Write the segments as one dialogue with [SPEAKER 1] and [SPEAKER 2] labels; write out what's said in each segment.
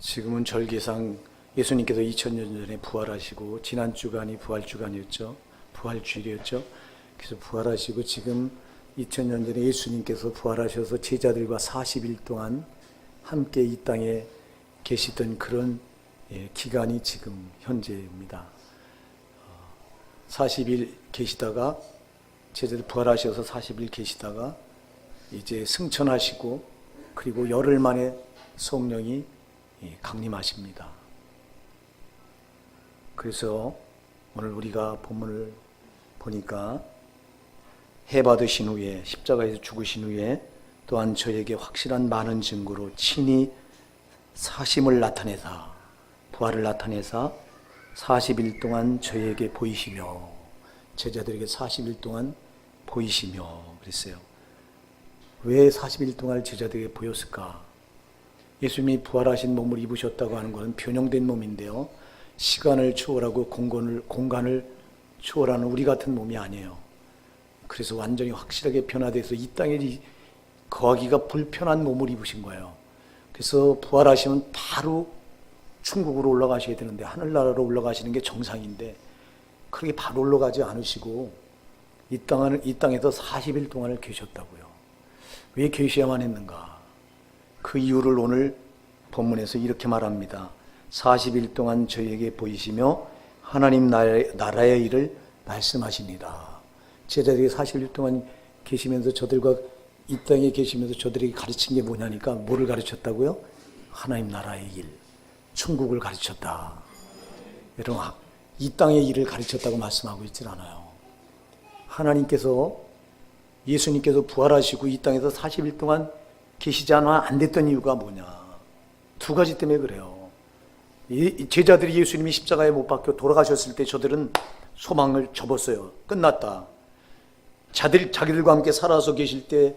[SPEAKER 1] 지금은 절기상 예수님께서 2000년 전에 부활하시고 지난 주간이 부활 주간이었죠. 부활 주일이었죠. 그래서 부활하시고 지금 2000년 전에 예수님께서 부활하셔서 제자들과 40일 동안 함께 이 땅에 계시던 그런 기간이 지금 현재입니다. 40일 계시다가 제자들 부활하셔서 40일 계시다가 이제 승천하시고 그리고 열흘 만에 성령이 강림하십니다. 그래서 오늘 우리가 본문을 보니까 해 받으신 후에 십자가에서 죽으신 후에 또한 저에게 확실한 많은 증거로 친히 사심을 나타내사 부활을 나타내사 40일 동안 저에게 보이시며 제자들에게 40일 동안 보이시며 그랬어요. 왜 40일 동안 제자들에게 보였을까? 예수님이 부활하신 몸을 입으셨다고 하는 것은 변형된 몸인데요. 시간을 초월하고 공간을 초월하는 우리 같은 몸이 아니에요. 그래서 완전히 확실하게 변화돼서 이 땅에 거하기가 불편한 몸을 입으신 거예요. 그래서 부활하시면 바로 천국으로 올라가셔야 되는데 하늘나라로 올라가시는 게 정상인데 그렇게 바로 올라가지 않으시고 이 땅에서 40일 동안을 계셨다고요. 왜 계셔야만 했는가? 그 이유를 오늘 본문에서 이렇게 말합니다. 40일 동안 저희에게 보이시며 하나님 나라의 일을 말씀하십니다. 제자들이 40일 동안 계시면서 저들과 이 땅에 계시면서 저들에게 가르친 게 뭐냐니까 뭐를 가르쳤다고요? 하나님 나라의 일, 천국을 가르쳤다. 여러분, 이 땅의 일을 가르쳤다고 말씀하고 있질 않아요. 하나님께서 예수님께서 부활하시고 이 땅에서 40일 동안 계시지 않아 안 됐던 이유가 뭐냐? 두 가지 때문에 그래요. 제자들이 예수님이 십자가에 못 박혀 돌아가셨을 때 저들은 소망을 접었어요. 끝났다. 자기들과 함께 살아서 계실 때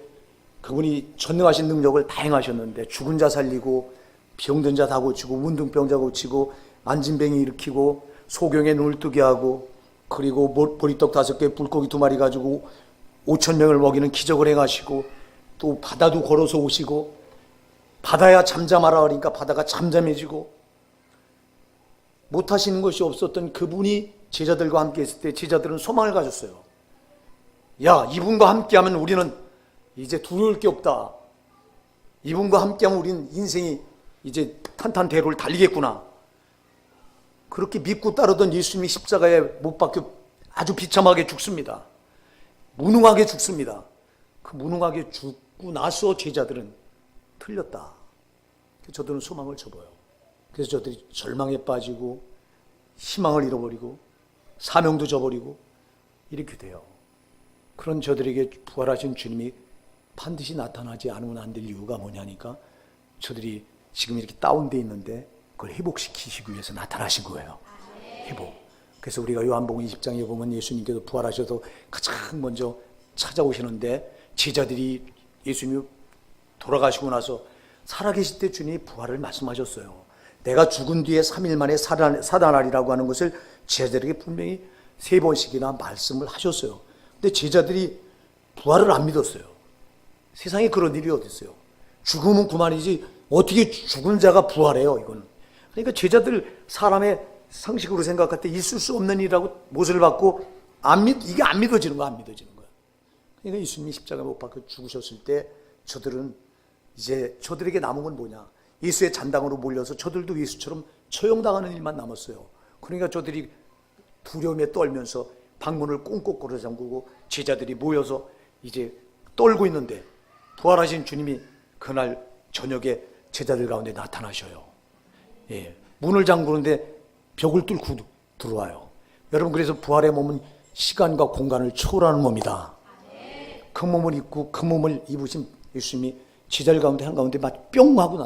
[SPEAKER 1] 그분이 전능하신 능력을 다 행하셨는데 죽은 자 살리고 병든 자 다 고치고 문둥병자 고치고 안진뱅이 일으키고 소경에 눈을 뜨게 하고 그리고 보리떡 5개 물고기 2마리 가지고 5,000명을 먹이는 기적을 행하시고 또 바다도 걸어서 오시고 바다야 잠잠하라 그러니까 바다가 잠잠해지고 못하시는 것이 없었던 그분이 제자들과 함께 있을 때 제자들은 소망을 가졌어요. 야, 이분과 함께하면 우리는 이제 두려울 게 없다. 이분과 함께하면 우리는 인생이 이제 탄탄대로를 달리겠구나. 그렇게 믿고 따르던 예수님이 십자가에 못 박혀 아주 비참하게 죽습니다. 무능하게 죽습니다. 그 무능하게 죽고 나서 제자들은 틀렸다. 저들은 소망을 접어요. 그래서 저들이 절망에 빠지고 희망을 잃어버리고 사명도 저버리고 이렇게 돼요. 그런 저들에게 부활하신 주님이 반드시 나타나지 않으면 안 될 이유가 뭐냐니까 저들이 지금 이렇게 다운되어 있는데 그걸 회복시키시기 위해서 나타나신 거예요. 회복. 그래서 우리가 요한복음 20장에 보면 예수님께서 부활하셔서 가장 먼저 찾아오시는데 제자들이 예수님이 돌아가시고 나서 살아계실 때 주님이 부활을 말씀하셨어요. 내가 죽은 뒤에 3일 만에 살아나리라고 하는 것을 제자들에게 분명히 3번씩이나 말씀을 하셨어요. 근데 제자들이 부활을 안 믿었어요. 세상에 그런 일이 어디 있어요? 죽으면 그만이지 어떻게 죽은 자가 부활해요? 이거는. 그러니까 제자들 사람의 상식으로 생각할 때 있을 수 없는 일이라고 못을 받고 이게 안 믿어지는 거야. 그러니까 예수님이 십자가에 못 박혀 죽으셨을 때 저들은 이제 저들에게 남은 건 뭐냐? 예수의 잔당으로 몰려서 저들도 예수처럼 처형당하는 일만 남았어요. 그러니까 저들이 두려움에 떨면서 방문을 꽁꽁 걸어 잠그고 제자들이 모여서 이제 떨고 있는데 부활하신 주님이 그날 저녁에 제자들 가운데 나타나셔요. 예, 문을 잠그는데 벽을 뚫고 들어와요. 여러분, 그래서 부활의 몸은 시간과 공간을 초월하는 몸이다. 그 몸을 입고 그 몸을 입으신 예수님이 제자들 가운데 한가운데 막 뿅 하고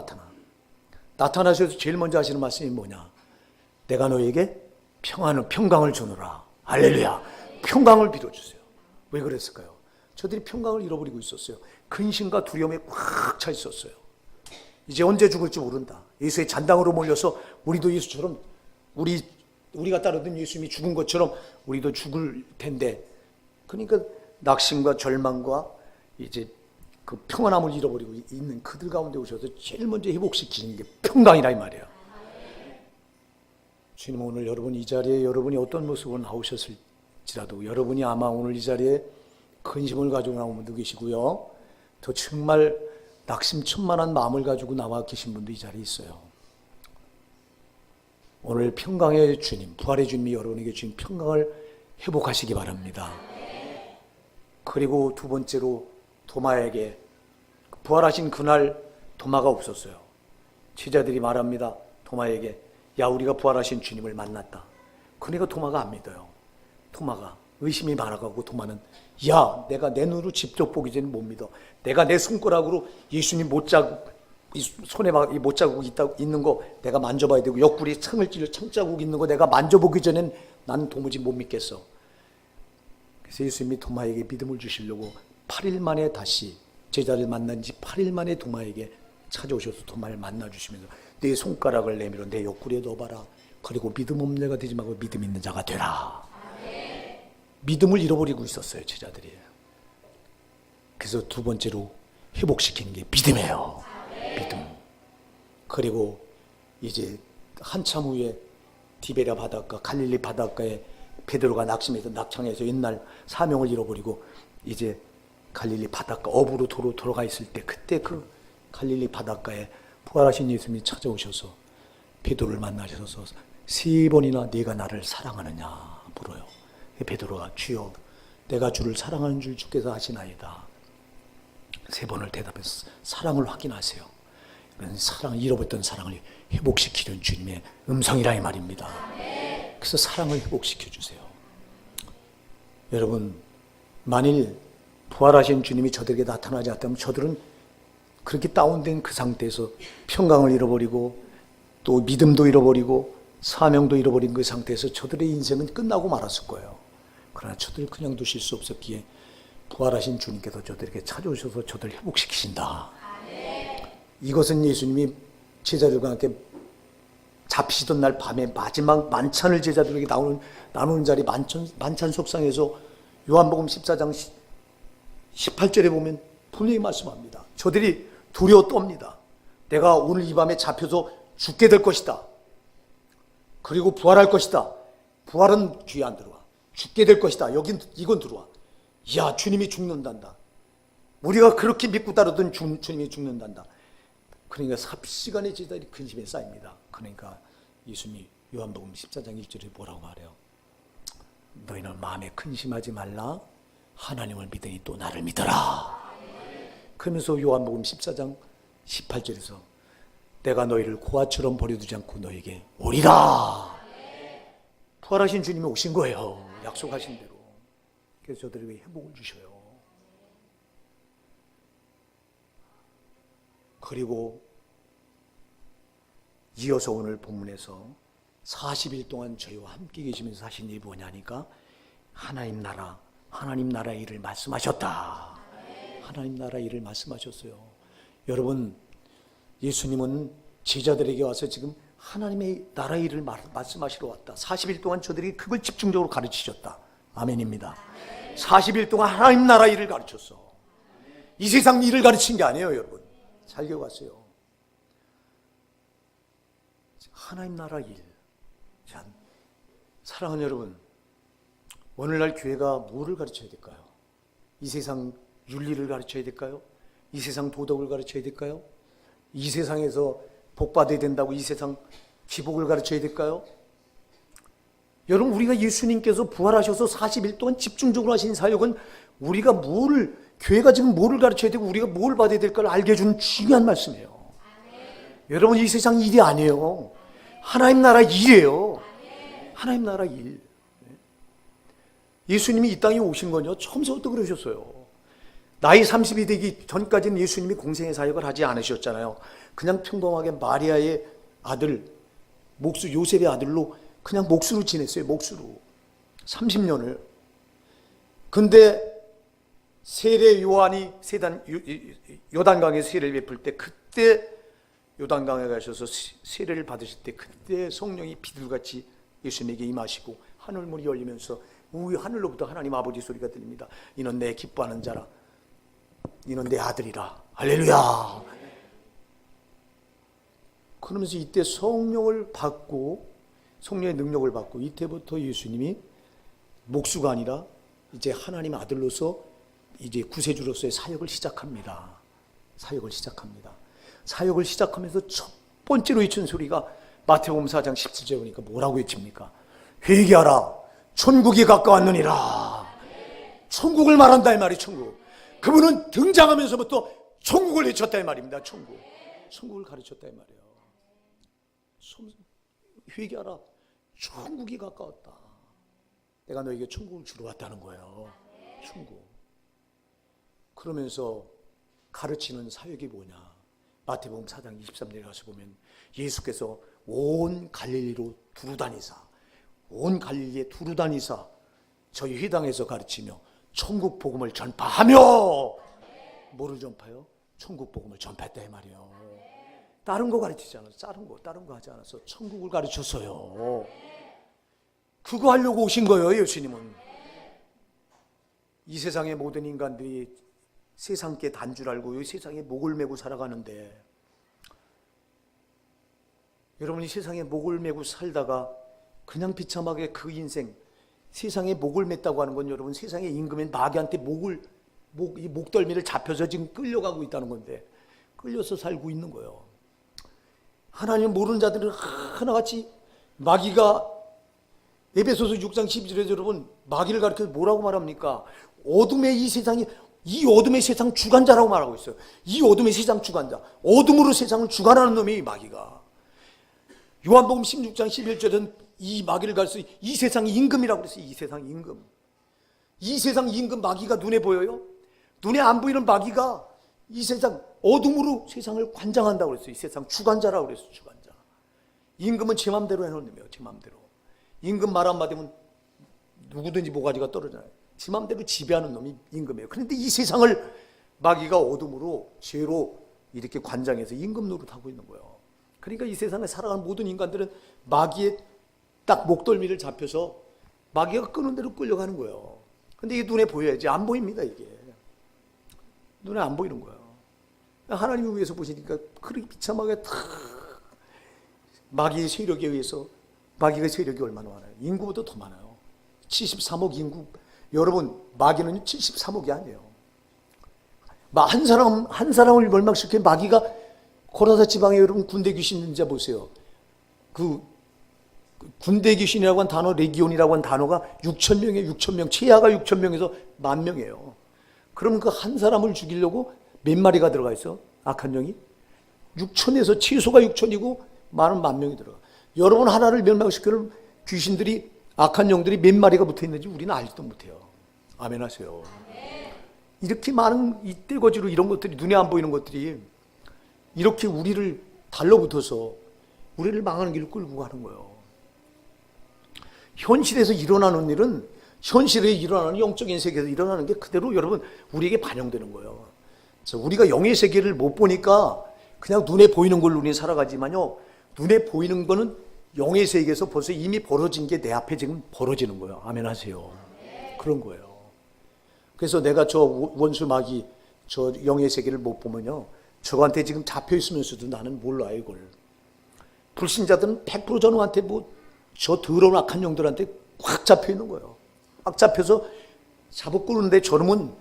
[SPEAKER 1] 나타나셔서 제일 먼저 하시는 말씀이 뭐냐? 내가 너에게 평강을 주노라. 할렐루야. 평강을 빌어주세요. 왜 그랬을까요? 저들이 평강을 잃어버리고 있었어요. 근심과 두려움에 꽉 차 있었어요. 이제 언제 죽을지 모른다. 예수의 잔당으로 몰려서 우리도 예수처럼 우리가 따르던 예수님이 죽은 것처럼 우리도 죽을 텐데, 그러니까 낙심과 절망과 이제 그 평안함을 잃어버리고 있는 그들 가운데 오셔서 제일 먼저 회복시키는 게 평강이라 이 말이에요. 주님, 오늘 여러분 이 자리에 여러분이 어떤 모습으로 나오셨을지라도 여러분이 아마 오늘 이 자리에 근심을 가지고 나온 분도 계시고요, 또 정말 낙심천만한 마음을 가지고 나와 계신 분도 이 자리에 있어요. 오늘 평강의 주님, 부활의 주님이 여러분에게 주신 평강을 회복하시기 바랍니다. 그리고 두 번째로 도마에게, 부활하신 그날 도마가 없었어요. 제자들이 말합니다. 도마에게, 야, 우리가 부활하신 주님을 만났다. 그러니까 도마가 안 믿어요. 도마가 의심이 많아가고, 도마는, 야, 내가 내 눈으로 직접 보기 전에 못 믿어. 내가 내 손가락으로 예수님 못자국, 손에 막 이 못자국 있는 거 내가 만져봐야 되고, 옆구리에 창을 찔러 창자국 있는 거 내가 만져보기 전엔 난 도무지 못 믿겠어. 그래서 예수님이 도마에게 믿음을 주시려고 8일 만에 다시, 제자를 만난 지 8일 만에 도마에게 찾아오셔서 도마를 만나주시면서, 내 손가락을 내밀어 내 옆구리에 넣어봐라. 그리고 믿음 없는 자가 되지 말고 믿음 있는 자가 되라. 믿음을 잃어버리고 있었어요, 제자들이. 그래서 두 번째로 회복시키는 게 믿음이에요. 믿음. 그리고 이제 한참 후에 디베랴 바닷가, 갈릴리 바닷가에 베드로가 낙심해서 낙창해서 옛날 사명을 잃어버리고 이제 갈릴리 바닷가 어부로 돌아가 있을 때, 그때 그 갈릴리 바닷가에 부활하신 예수님이 찾아오셔서 베드로를 만나셔서 3번이나 네가 나를 사랑하느냐 물어요. 베드로가, 주여, 내가 주를 사랑하는 줄 주께서 아시나이다. 3번을 대답해서 사랑을 확인하세요. 잃어버렸던 사랑을 회복시키는 주님의 음성이라 이 말입니다. 그래서 사랑을 회복시켜 주세요. 여러분, 만일 부활하신 주님이 저들에게 나타나지 않았다면 저들은 그렇게 다운된 그 상태에서 평강을 잃어버리고 또 믿음도 잃어버리고 사명도 잃어버린 그 상태에서 저들의 인생은 끝나고 말았을 거예요. 그러나 저들 그냥 두실 수 없었기에 부활하신 주님께서 저들에게 찾아오셔서 저들을 회복시키신다. 이것은 예수님이 제자들과 함께 잡히시던 날 밤에 마지막 만찬을 제자들에게 나누는 자리, 만찬 속상에서 요한복음 14장 18절에 보면 분명히 말씀합니다. 저들이 두려워 떱니다. 내가 오늘 이 밤에 잡혀서 죽게 될 것이다. 그리고 부활할 것이다. 부활은 귀에 안 들어와. 죽게 될 것이다. 이건 들어와. 야, 주님이 죽는단다. 우리가 그렇게 믿고 따르던 주님이 죽는단다. 그러니까 삽시간에 제자들이 근심에 쌓입니다. 그러니까 예수님이 요한복음 14장 1절에 뭐라고 말해요? 너희는 마음에 근심하지 말라. 하나님을 믿으니 또 나를 믿어라. 그러면서 요한복음 14장 18절에서 내가 너희를 고아처럼 버려두지 않고 너희에게 오리라. 부활하신 주님이 오신 거예요. 약속하신 대로. 그래서 저들에게 회복을 주셔요. 그리고 이어서 오늘 본문에서 40일 동안 저희와 함께 계시면서 하신 일이 뭐냐니까 하나님 나라 일을 말씀하셨다. 하나님 나라 일을 말씀하셨어요. 여러분, 예수님은 제자들에게 와서 지금 하나님의 나라 일을 말씀하시러 왔다. 40일 동안 저들이 그걸 집중적으로 가르치셨다. 아멘입니다. 40일 동안 하나님 나라 일을 가르쳤어. 이 세상 일을 가르친 게 아니에요, 여러분. 잘 기억하세요. 하나님 나라 일. 자, 사랑하는 여러분, 오늘날 교회가 뭐를 가르쳐야 될까요? 이 세상 윤리를 가르쳐야 될까요? 이 세상 도덕을 가르쳐야 될까요? 이 세상에서 복받아야 된다고 이 세상 기복을 가르쳐야 될까요? 여러분, 우리가 예수님께서 부활하셔서 40일 동안 집중적으로 하신 사역은 우리가 교회가 지금 뭐를 가르쳐야 되고 우리가 뭘 받아야 될까를 알게 해주는 중요한 말씀이에요. 여러분, 이 세상 일이 아니에요. 하나님 나라 일이에요. 하나님 나라 일. 예수님이 이 땅에 오신 건요, 처음부터 그러셨어요. 나이 30이 되기 전까지는 예수님이 공생의 사역을 하지 않으셨잖아요. 그냥 평범하게 마리아의 아들, 요셉의 아들로 그냥 몫으로 지냈어요. 몫으로 30년을. 근데 세례 요한이 요단강에서 세례를 베풀 때, 그때 요단강에 가셔서 세례를 받으실 때, 그때 성령이 비둘같이 예수님에게 임하시고 하늘문이 열리면서 하늘로부터 하나님 아버지 소리가 들립니다. 이는 내 기뻐하는 자라. 이는 내 아들이라. 할렐루야. 그러면서 이때 성령을 받고 성령의 능력을 받고 이때부터 예수님이 목수가 아니라 이제 하나님 아들로서 이제 구세주로서의 사역을 시작합니다. 사역을 시작합니다. 사역을 시작하면서 첫 번째로 외친 소리가 마태복음 4장 17절에 보니까 뭐라고 외칩니까? 회개하라, 천국이 가까웠느니라. 천국을 말한다 이 말이 천국. 그분은 등장하면서부터 천국을 외쳤다 이 말입니다. 천국을 가르쳤다 이 말이에요. 회개하라, 천국이 가까웠다. 내가 너에게 천국을 주러 왔다는 거예요. 천국. 그러면서 가르치는 사역이 뭐냐? 마태복음 4장 23절에 가서 보면 예수께서 온 갈릴리로 두루다니사, 온 갈릴리에 두루다니사 저희 회당에서 가르치며 천국 복음을 전파하며, 뭐를 전파요? 천국 복음을 전파했다 이 말이에요. 다른 거 가르치지 않았어. 다른 거 하지 않았어. 천국을 가르쳤어요. 그거 하려고 오신 거예요, 예수님은. 이 세상의 모든 인간들이 세상께 단 줄 알고 이 세상에 목을 메고 살아가는데, 여러분이 세상에 목을 메고 살다가 그냥 비참하게 그 인생, 세상에 목을 맸다고 하는 건 여러분 세상의 임금인 마귀한테 이 목덜미를 잡혀서 지금 끌려가고 있다는 건데, 끌려서 살고 있는 거예요. 하나님 모르는 자들은 하나같이 마귀가, 에베소서 6장 12절에 여러분 마귀를 가르쳐서 뭐라고 말합니까? 어둠의 이 어둠의 세상 주관자라고 말하고 있어요. 이 어둠의 세상 주관자, 어둠으로 세상을 주관하는 놈이 마귀가. 요한복음 16장 11절은 이 마귀를 가르쳐서 이 세상의 임금이라고 그랬어요. 이 세상 임금. 이 세상 임금 마귀가 눈에 보여요? 눈에 안 보이는 마귀가 이 세상 어둠으로 세상을 관장한다고 그랬어요. 이 세상 주관자라고 그랬어요. 주관자. 임금은 제 맘대로 해놓은 놈이에요. 제 맘대로. 임금 말 한마디면 누구든지 모가지가 떨어져요. 지 맘대로 지배하는 놈이 임금이에요. 그런데 이 세상을 마귀가 어둠으로 죄로 이렇게 관장해서 임금 노릇하고 있는 거예요. 그러니까 이 세상에 살아가는 모든 인간들은 마귀의 딱 목덜미를 잡혀서 마귀가 끄는 대로 끌려가는 거예요. 근데 이게 눈에 보여야지. 안 보입니다, 이게. 눈에 안 보이는 거예요. 하나님을 위해서 보시니까 그렇게 비참하게 다 마귀의 세력에 의해서, 마귀가 세력이 얼마나 많아요? 인구보다 더 많아요. 73억 인구. 여러분, 마귀는 73억이 아니에요. 한 사람을 멸망시켜 마귀가, 고라사 지방에 여러분 군대 귀신 있는 자 보세요. 그 군대 귀신이라고 한 단어, 레기온이라고 한 단어가 6,000명이에요. 6,000명. 최하가 6,000명에서 10,000명이에요. 그럼 그 한 사람을 죽이려고 몇 마리가 들어가 있어? 악한 영이? 6,000에서 최소가 6,000이고 많은 10,000명이 들어가. 여러분 하나를 멸망시키는 귀신들이, 악한 영들이 몇 마리가 붙어 있는지 우리는 알지도 못해요. 아멘 하세요. 이렇게 많은 이 떼거지로 이런 것들이, 눈에 안 보이는 것들이 이렇게 우리를 달라붙어서 우리를 망하는 길을 끌고 가는 거예요. 현실에서 일어나는 일은, 현실에 일어나는 영적인 세계에서 일어나는 게 그대로 여러분 우리에게 반영되는 거예요. 그래서 우리가 영의 세계를 못 보니까 그냥 눈에 보이는 걸로 우리는 살아가지만요, 눈에 보이는 거는 영의 세계에서 벌써 이미 벌어진 게 내 앞에 지금 벌어지는 거예요. 아멘 하세요. 그런 거예요. 그래서 내가 저 원수 마귀, 저 영의 세계를 못 보면요, 저한테 지금 잡혀 있으면서도 나는 몰라요, 이걸. 불신자들은 100% 저놈한테 저 더러운 악한 영들한테 확 잡혀 있는 거예요. 확 잡혀서 잡아 끄는데 저놈은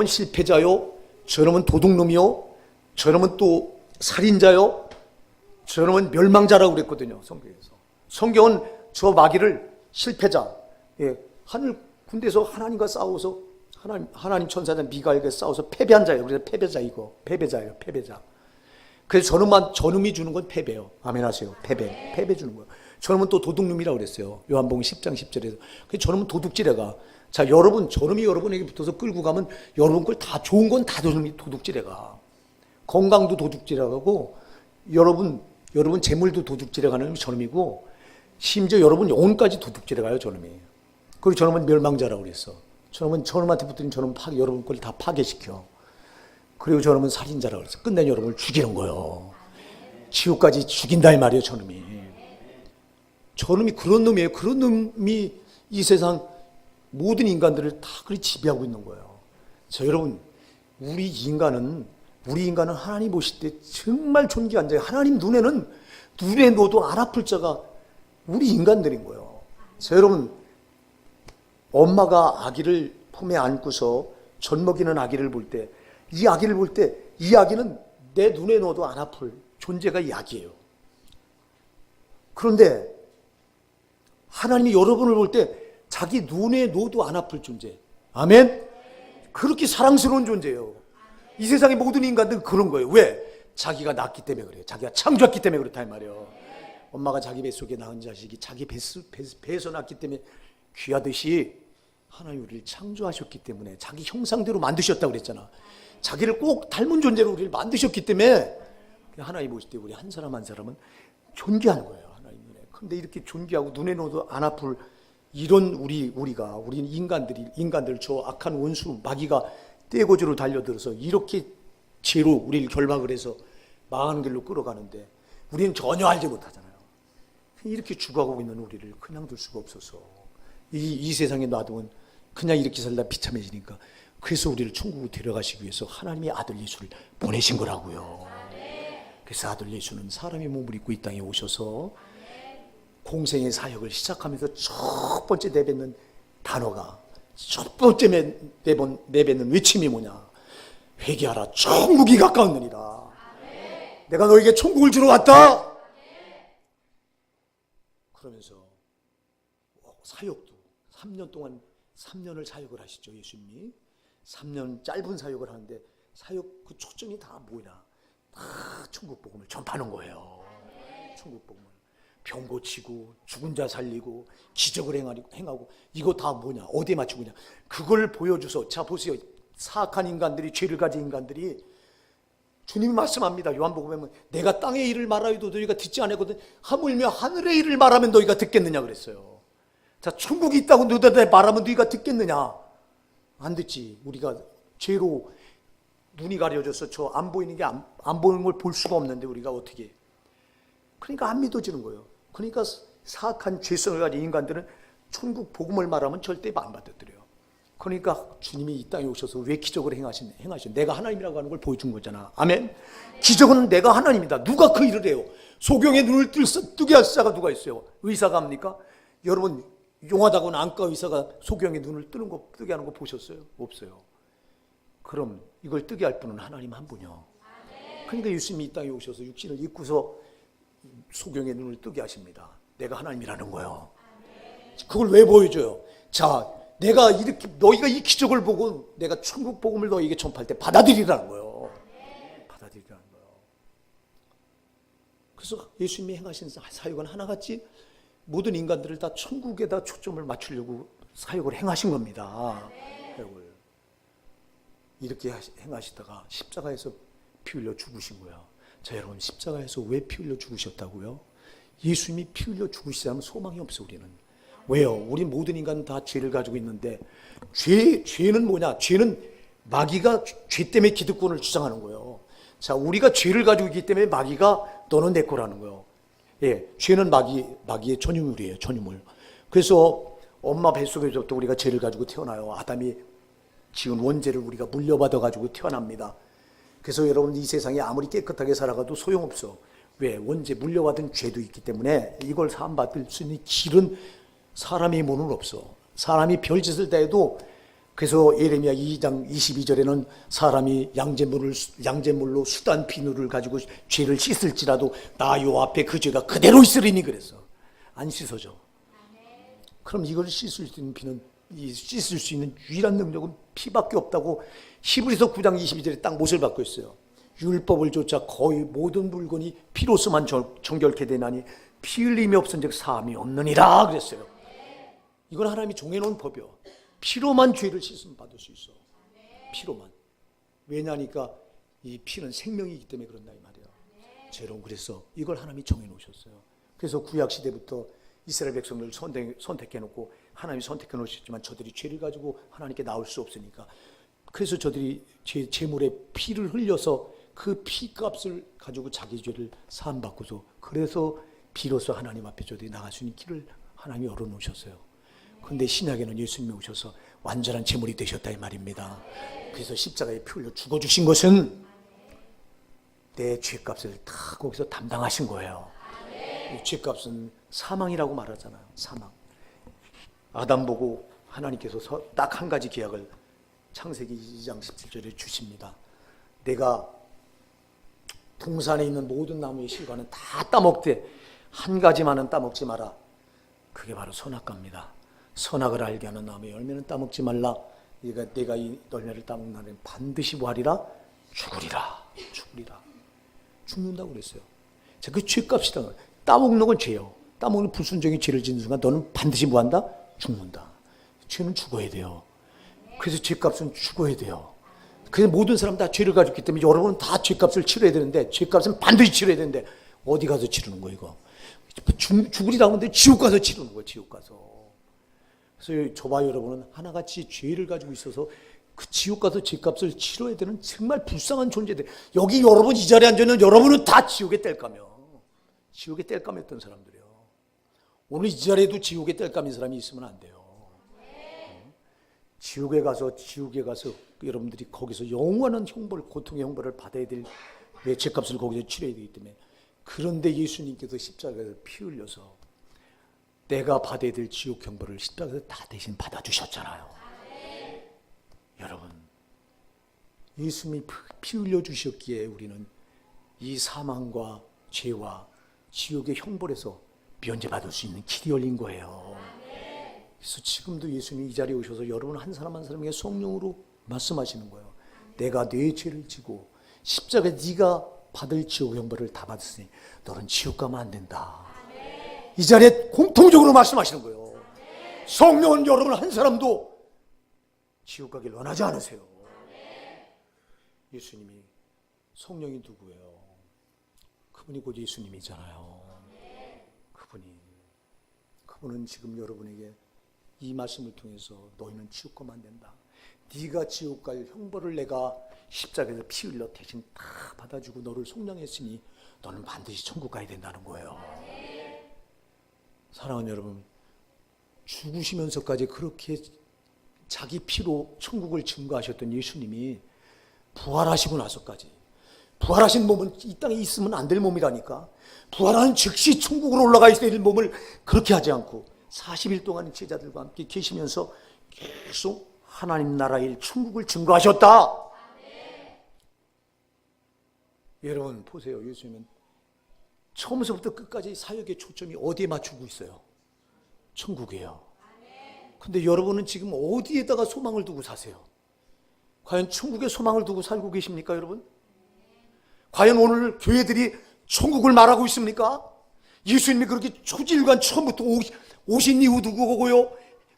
[SPEAKER 1] 실패자요, 저놈은 도둑놈이요, 저놈은 또 살인자요, 저놈은 멸망자라고 그랬거든요, 성경에서. 성경은 저 마귀를 실패자, 하늘 군대에서 하나님과 싸워서 하나님 천사자 미가엘과 싸워서 패배한 자예요. 그래서 패배자예요, 패배자. 그래서 저놈이 주는 건 패배예요. 아멘 하세요. 패배 주는 거예요. 저놈은 또 도둑놈이라고 그랬어요. 요한복음 10장 10절에서. 그래서 저놈은 도둑질해가. 자, 저놈이 여러분에게 붙어서 끌고 가면 여러분 걸 다, 좋은 건 다 도둑질해가. 건강도 도둑질해가고, 여러분 재물도 도둑질해가는 놈이 저놈이고, 심지어 여러분 영혼까지 도둑질해가요, 저놈이. 그리고 저놈은 멸망자라고 그랬어. 저놈한테 붙으면 여러분 걸 다 파괴시켜. 그리고 저놈은 살인자라고 그랬어. 끝내 여러분을 죽이는 거예요. 지옥까지 죽인다 이 말이에요, 저놈이 그런 놈이에요. 그런 놈이 이 세상 모든 인간들을 다 그리 지배하고 있는 거예요. 자, 여러분, 우리 인간은 하나님 보실 때 정말 존귀한 자예요. 하나님 눈에 넣어도 안 아플 자가 우리 인간들인 거예요. 자, 여러분, 엄마가 아기를 품에 안고서 젖 먹이는 아기를 볼 때, 이 아기를 볼 때 이 아기는 내 눈에 넣어도 안 아플 존재가 이 아기예요. 그런데 하나님이 여러분을 볼 때 자기 눈에 넣어도 안 아플 존재. 아멘? 그렇게 사랑스러운 존재예요. 이 세상의 모든 인간들은 그런 거예요. 왜? 자기가 낳기 때문에 그래요. 자기가 창조했기 때문에 그렇다 이 말이에요. 엄마가 자기 뱃속에 낳은 자식이 자기 배에서 낳기 때문에 귀하듯이 하나님 우리를 창조하셨기 때문에 자기 형상대로 만드셨다고 그랬잖아. 자기를 꼭 닮은 존재로 우리를 만드셨기 때문에 하나님 보실 때 우리 한 사람 한 사람은 존귀한 거예요. 하나님 눈에. 그런데 이렇게 존귀하고 눈에 넣어도 안 아플 이런 우리는 인간들 저 악한 원수 마귀가 떼거지로 달려들어서 이렇게 죄로 우리를 결박을 해서 망하는 길로 끌어가는데 우리는 전혀 알지 못하잖아요. 이렇게 죽어가고 있는 우리를 그냥 둘 수가 없어서 이 세상에 놔두면 그냥 이렇게 살다 비참해지니까 그래서 우리를 천국으로 데려가시기 위해서 하나님의 아들 예수를 보내신 거라고요. 그래서 아들 예수는 사람의 몸을 입고 이 땅에 오셔서 공생의 사역을 시작하면서 첫 번째 내뱉는 단어가 첫 번째 내뱉는 외침이 뭐냐? 회개하라, 천국이 가까웠느니라. 내가 너에게 천국을 주러 왔다. 그러면서 사역도 3년 동안 3년을 사역을 하시죠. 예수님이 3년 짧은 사역을 하는데 사역 그 초점이 다 뭐냐? 다 천국 복음을 전파하는 거예요. 천국 복음을 병 고치고 죽은 자 살리고 기적을 행하고 이거 다 뭐냐? 어디에 맞추고 있냐? 그걸 보여줘서 자 보세요. 사악한 인간들이 죄를 가진 인간들이 주님이 말씀합니다. 요한복음에 보면 내가 땅의 일을 말하여도 너희가 듣지 않았거든. 하물며 하늘의 일을 말하면 너희가 듣겠느냐 그랬어요. 자, 천국이 있다고 너희들 말하면 너희가 듣겠느냐? 안 듣지. 우리가 죄로 눈이 가려져서 저 안 보이는 게 안 보이는 걸 볼 수가 없는데 우리가 어떻게? 그러니까 안 믿어지는 거예요. 그러니까 사악한 죄성을 가진 인간들은 천국 복음을 말하면 절대 안 받아들여요. 그러니까 주님이 이 땅에 오셔서 왜 기적을 행하신 내가 하나님이라고 하는 걸 보여준 거잖아. 아멘. 기적은 내가 하나님이다. 누가 그 일을 해요? 소경의 눈을 뜨게 할 자가 누가 있어요? 의사가 합니까? 여러분 용하다고는 안과 의사가 소경의 눈을 뜨게 하는 거 보셨어요? 없어요. 그럼 이걸 뜨게 할 분은 하나님 한 분이요. 그러니까 예수님이 이 땅에 오셔서 육신을 입고서 소경의 눈을 뜨게 하십니다. 내가 하나님이라는 거예요. 그걸 왜 보여줘요? 자, 내가 이렇게 너희가 이 기적을 보고 내가 천국 복음을 너희에게 전파할 때 받아들이라는 거예요. 받아들이라는 거예요. 그래서 예수님이 행하신 사역은 하나같이 모든 인간들을 다 천국에다 초점을 맞추려고 사역을 행하신 겁니다. 사역을. 이렇게 행하시다가 십자가에서 피 흘려 죽으신 거예요. 자, 여러분 십자가에서 왜 피 흘려 죽으셨다고요? 예수님이 피 흘려 죽으시자면 소망이 없어 우리는. 왜요? 우리 모든 인간은 다 죄를 가지고 있는데 죄는 뭐냐? 죄는 마귀가 죄 때문에 기득권을 주장하는 거예요. 자, 우리가 죄를 가지고 있기 때문에 마귀가 너는 내 거라는 거예요. 예, 죄는 마귀의 전유물이에요. 전유물. 그래서 엄마 뱃속에서부터 우리가 죄를 가지고 태어나요. 아담이 지은 원죄를 우리가 물려받아 가지고 태어납니다. 그래서 여러분 이 세상에 아무리 깨끗하게 살아가도 소용없어. 왜? 원죄 물려받은 죄도 있기 때문에 이걸 사함받을 수 있는 길은 사람의 몸은 없어. 사람이 별짓을 다 해도 그래서 예레미야 2장 22절에는 사람이 양제물로 수단 비누를 가지고 죄를 씻을지라도 나 요 앞에 그 죄가 그대로 있으리니 그랬어. 안 씻어져. 그럼 이걸 씻을 수 있는 씻을 수 있는 유일한 능력은 피밖에 없다고 히브리서 9장 22절에 딱 못을 받고 있어요. 율법을 조차 거의 모든 물건이 피로서만 정결케 되나니 피 흘림이 없은즉 사함이 없느니라 그랬어요. 이건 하나님이 정해놓은 법이요. 피로만 죄를 씻음 받을 수 있어. 피로만. 왜냐니까 이 피는 생명이기 때문에 그런다 이 말이에요. 여러분 그래서 이걸 하나님이 정해놓으셨어요. 그래서 구약 시대부터 이스라엘 백성을 선택해놓고 하나님이 선택해놓으셨지만 저들이 죄를 가지고 하나님께 나올 수 없으니까 그래서 저들이 제물에 피를 흘려서 그 피값을 가지고 자기 죄를 사함받고서 그래서 비로소 하나님 앞에 저들이 나갈 수 있는 길을 하나님이 열어놓으셨어요. 그런데 신약에는 예수님이 오셔서 완전한 제물이 되셨다 이 말입니다. 그래서 십자가에 피 흘려 죽어주신 것은 내 죄값을 다 거기서 담당하신 거예요. 이 죄값은 사망이라고 말하잖아요. 사망. 아담 보고 하나님께서 딱 한 가지 계약을 창세기 2장 17절에 주십니다. 내가 동산에 있는 모든 나무의 실과는 다 따먹되 한 가지만은 따먹지 마라. 그게 바로 선악과입니다. 선악을 알게 하는 나무의 열매는 따먹지 말라. 내가 이 열매를 따먹는 날에는 반드시 뭐하리라? 죽으리라. 죽는다고 그랬어요. 자, 그 죄값이라는 거예요. 따먹는 건 죄요. 따먹는 불순종의 죄를 짓는 순간 너는 반드시 뭐한다? 죽는다. 죄는 죽어야 돼요. 그래서 죄값은 죽어야 돼요. 그래서 모든 사람 다 죄를 가졌기 때문에 여러분은 다 죄값을 치러야 되는데, 죄값은 반드시 치러야 되는데 어디 가서 치르는 거예요 이거? 죽으리라고 하는데 지옥 가서 치르는 거예요. 지옥 가서. 그래서 저와 여러분은 하나같이 죄를 가지고 있어서 그 지옥 가서 죄값을 치러야 되는 정말 불쌍한 존재들. 여기 여러분 이 자리에 앉아있는 여러분은 다 지옥의 땔감이요. 지옥의 땔감이었던 사람들이요. 오늘 이 자리에도 지옥의 땔감인 사람이 있으면 안 돼요. 지옥에 가서 여러분들이 거기서 영원한 형벌, 고통의 형벌을 받아야 될 내 죄값을 거기서 치러야 되기 때문에. 그런데 예수님께서 십자가에서 피 흘려서 내가 받아야 될 지옥 형벌을 십자가에서 다 대신 받아주셨잖아요. 여러분, 예수님이 피 흘려 주셨기에 우리는 이 사망과 죄와 지옥의 형벌에서 면제받을 수 있는 길이 열린 거예요. 그래서 지금도 예수님이 이 자리에 오셔서 여러분 한 사람 한 사람에게 성령으로 말씀하시는 거예요. 내가 네 죄를 지고 십자가에 네가 받을 지옥 형벌을 다 받았으니 너는 지옥 가면 안 된다. 이 자리에 공통적으로 말씀하시는 거예요. 성령은 여러분 한 사람도 지옥 가길 원하지 않으세요. 예수님이 성령이 누구예요? 그분이 곧 예수님이잖아요. 그분은 지금 여러분에게 이 말씀을 통해서 너희는 지옥 가면 안 된다. 네가 지옥 갈 형벌을 내가 십자가에서 피 흘려 대신 다 받아주고 너를 속량했으니 너는 반드시 천국 가야 된다는 거예요. 사랑하는 여러분, 죽으시면서까지 그렇게 자기 피로 천국을 증거하셨던 예수님이 부활하시고 나서까지, 부활하신 몸은 이 땅에 있으면 안 될 몸이라니까, 부활하는 즉시 천국으로 올라가 있어야 될 몸을 그렇게 하지 않고 40일 동안 제자들과 함께 계시면서 계속 하나님 나라의 일, 천국을 증거하셨다. 여러분 보세요. 예수님은 처음부터 끝까지 사역의 초점이 어디에 맞추고 있어요? 천국이에요. 근데 여러분은 지금 어디에다가 소망을 두고 사세요? 과연 천국에 소망을 두고 살고 계십니까, 여러분? 과연 오늘 교회들이 천국을 말하고 있습니까? 예수님이 그렇게 초질관 처음부터 오신 이후도 그거고요,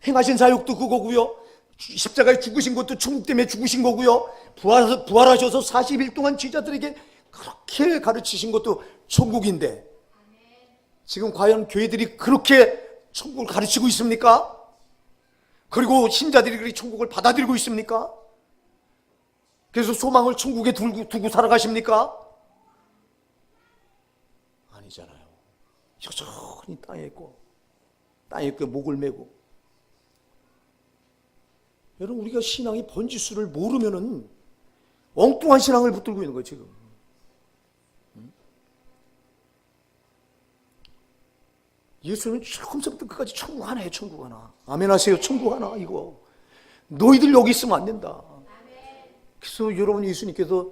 [SPEAKER 1] 행하신 사역도 그거고요, 십자가에 죽으신 것도 천국 때문에 죽으신 거고요, 부활하셔서 40일 동안 제자들에게 그렇게 가르치신 것도 천국인데, 지금 과연 교회들이 그렇게 천국을 가르치고 있습니까? 그리고 신자들이 그렇게 천국을 받아들이고 있습니까? 그래서 소망을 천국에 두고 살아가십니까? 아니잖아요. 여전히 땅에 있고 목을 메고. 여러분, 우리가 신앙의 번지수를 모르면은 엉뚱한 신앙을 붙들고 있는 거예요 지금. 예수는 처음부터 끝까지 천국 하나예요. 천국 하나. 아멘 하세요. 천국 하나. 이거 너희들 여기 있으면 안 된다. 그래서 여러분, 예수님께서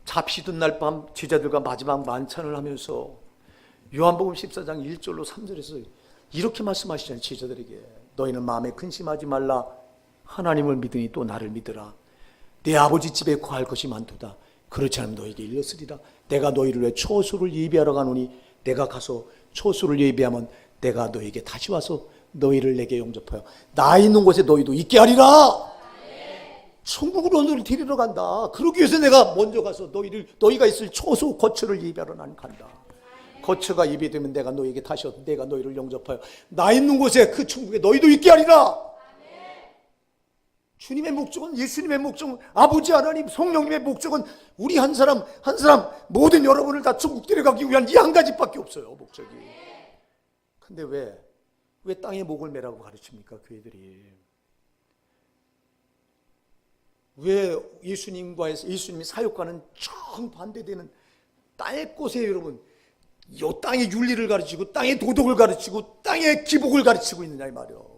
[SPEAKER 1] 잡히던 날 밤 제자들과 마지막 만찬을 하면서 요한복음 14장 1절로 3절에서 이렇게 말씀하시잖아요. 제자들에게 너희는 마음에 근심하지 말라. 하나님을 믿으니 또 나를 믿으라. 내 아버지 집에 거할 것이 많도다. 그렇지 않으면 너희에게 일렀으리라. 내가 너희를 위해 처소를 예비하러 가노니 내가 가서 처소를 예비하면 내가 너희에게 다시 와서 너희를 내게 영접하여 나 있는 곳에 너희도 있게 하리라. 천국으로 너희를 데리러 간다. 그러기 위해서 내가 먼저 가서 너희가 있을 처소 거처를 예비하러 난 간다. 거처가 예비되면 내가 너희에게 다시 와서 내가 너희를 영접하여 나 있는 곳에 그 천국에 너희도 있게 하리라. 주님의 목적은, 예수님의 목적은, 아버지 하나님 성령님의 목적은 우리 한 사람 한 사람 모든 여러분을 다 천국 데려가기 위한 이 한 가지밖에 없어요. 목적이. 근데 왜 땅에 목을 매라고 가르칩니까, 교회들이? 왜 예수님이 사역과는 정반대되는 땅의 곳에 여러분 요 땅의 윤리를 가르치고 땅의 도덕을 가르치고 땅의 기복을 가르치고 있느냐 이 말이요.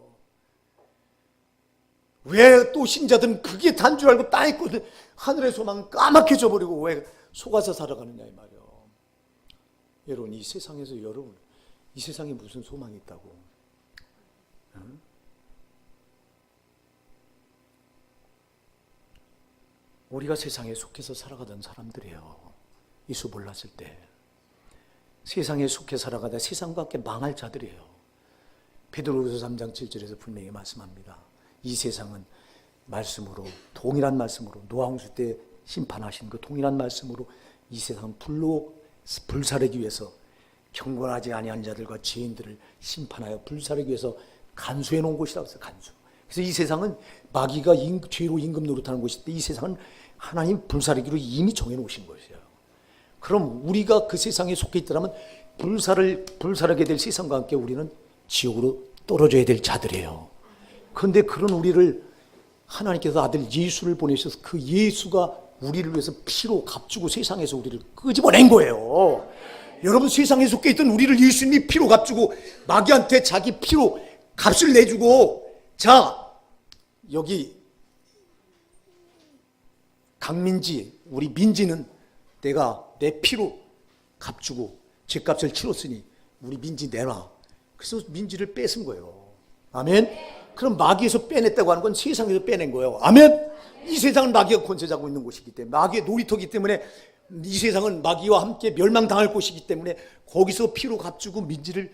[SPEAKER 1] 왜 또 신자들은 그게 단 줄 알고 땅의 꽃을 하늘의 소망 까맣게 져버리고 왜 속아서 살아가느냐 이 말이요. 여러분, 이 세상에서 여러분, 이 세상에 무슨 소망이 있다고? 응? 우리가 세상에 속해서 살아가던 사람들이에요. 예수 몰랐을 때 세상에 속해 살아가다 세상과 함께 망할 자들이에요. 베드로후서 3장 7절에서 분명히 말씀합니다. 이 세상은 말씀으로, 동일한 말씀으로, 노아홍수 때 심판하신 그 동일한 말씀으로 이 세상은 불사르기 위해서 경건하지 아니한 자들과 죄인들을 심판하여 불사르기 위해서 간수해 놓은 곳이라고 했어요. 간수. 그래서 이 세상은 마귀가 죄로 임금 노릇하는 곳인데 이 세상은 하나님 불사르기로 이미 정해 놓으신 것이에요. 그럼 우리가 그 세상에 속해 있더라면 불사르게 될 세상과 함께 우리는 지옥으로 떨어져야 될 자들이에요. 그런데 그런 우리를 하나님께서 아들 예수를 보내셔서 그 예수가 우리를 위해서 피로 값주고 세상에서 우리를 끄집어낸 거예요. 여러분, 세상에 속해 있던 우리를 예수님이 피로 값주고 마귀한테 자기 피로 값을 내주고, 자, 여기 강민지, 우리 민지는 내가 내 피로 값주고 죄값을 치렀으니 우리 민지 내놔. 그래서 민지를 뺏은 거예요. 아멘. 그럼 마귀에서 빼냈다고 하는 건 세상에서 빼낸 거예요. 아멘. 이 세상은 마귀가 권세 잡고 있는 곳이기 때문에, 마귀의 놀이터이기 때문에, 이 세상은 마귀와 함께 멸망당할 곳이기 때문에 거기서 피로 값주고 민지를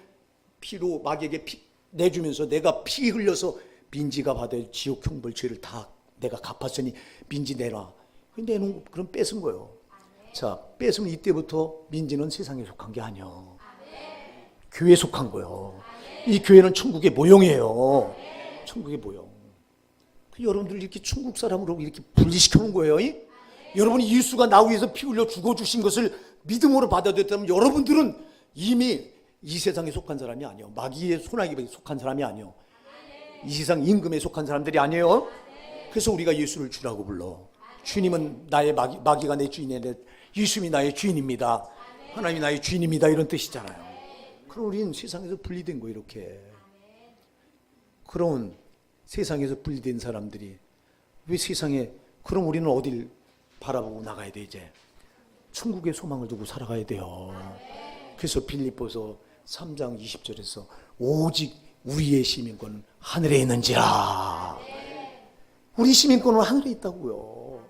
[SPEAKER 1] 피로 마귀에게 내주면서 내가 피 흘려서 민지가 받을 지옥 형벌 죄를 다 내가 갚았으니 민지 내놔. 내놓은 거, 그럼 뺏은 거예요. 자, 뺏으면 이때부터 민지는 세상에 속한 게 아니에요. 교회에 속한 거예요. 이 교회는 천국의 모형이에요. 천국의 모형. 여러분들 이렇게 천국 사람으로 이렇게 분리시켜 놓은 거예요. 여러분이 예수가 나 위해서 피 흘려 죽어주신 것을 믿음으로 받아들였다면 여러분들은 이미 이 세상에 속한 사람이 아니에요. 마귀의 소나기에 속한 사람이 아니에요. 이 세상 임금에 속한 사람들이 아니에요. 그래서 우리가 예수를 주라고 불러. 주님은 나의 마귀가 내 주인인데 예수님이 나의 주인입니다. 하나님이 나의 주인입니다. 이런 뜻이잖아요. 그럼 우리는 세상에서 분리된 거예요. 이렇게. 그런 세상에서 분리된 사람들이 왜 세상에, 그럼 우리는 어딜 바라보고 나가야 돼? 이제 천국의 소망을 두고 살아가야 돼요. 그래서 빌립보서 3장 20절에서 오직 우리의 시민권은 하늘에 있는지라. 우리 시민권은 하늘에 있다고요.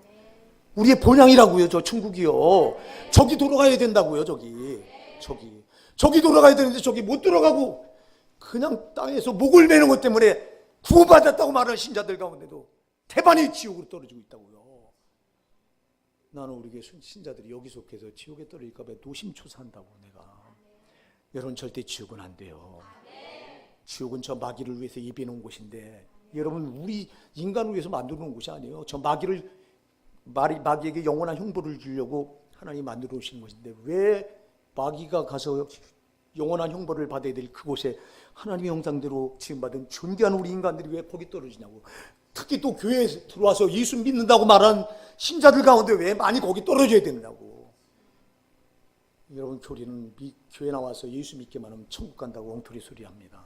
[SPEAKER 1] 우리의 본향이라고요. 저 천국이요. 저기 돌아가야 된다고요. 저기 돌아가야 되는데 저기 못 돌아가고 그냥 땅에서 목을 매는 것 때문에 구원받았다고 말하는 신자들 가운데도 태반이 지옥으로 떨어지고 있다고요. 나는 우리 교회 신자들이 여기 속해서 지옥에 떨어질까 봐 노심초사한다고. 내가 여러분, 절대 지옥은 안 돼요. 지옥은 저 마귀를 위해서 예비해 놓은 곳인데, 여러분, 우리 인간을 위해서 만들어 놓은 곳이 아니에요. 저 마귀에게 영원한 형벌을 주려고 하나님이 만들어 놓으신 것인데, 왜 마귀가 가서 영원한 형벌을 받아야 될 그곳에 하나님의 형상대로 지음받은 존귀한 우리 인간들이 왜 거기 떨어지냐고. 특히 또 교회에 들어와서 예수 믿는다고 말한 신자들 가운데 왜 많이 거기 떨어져야 되느냐고. 여러분, 교회 나와서 예수 믿기만 하면 천국 간다고 엉터리 소리 합니다.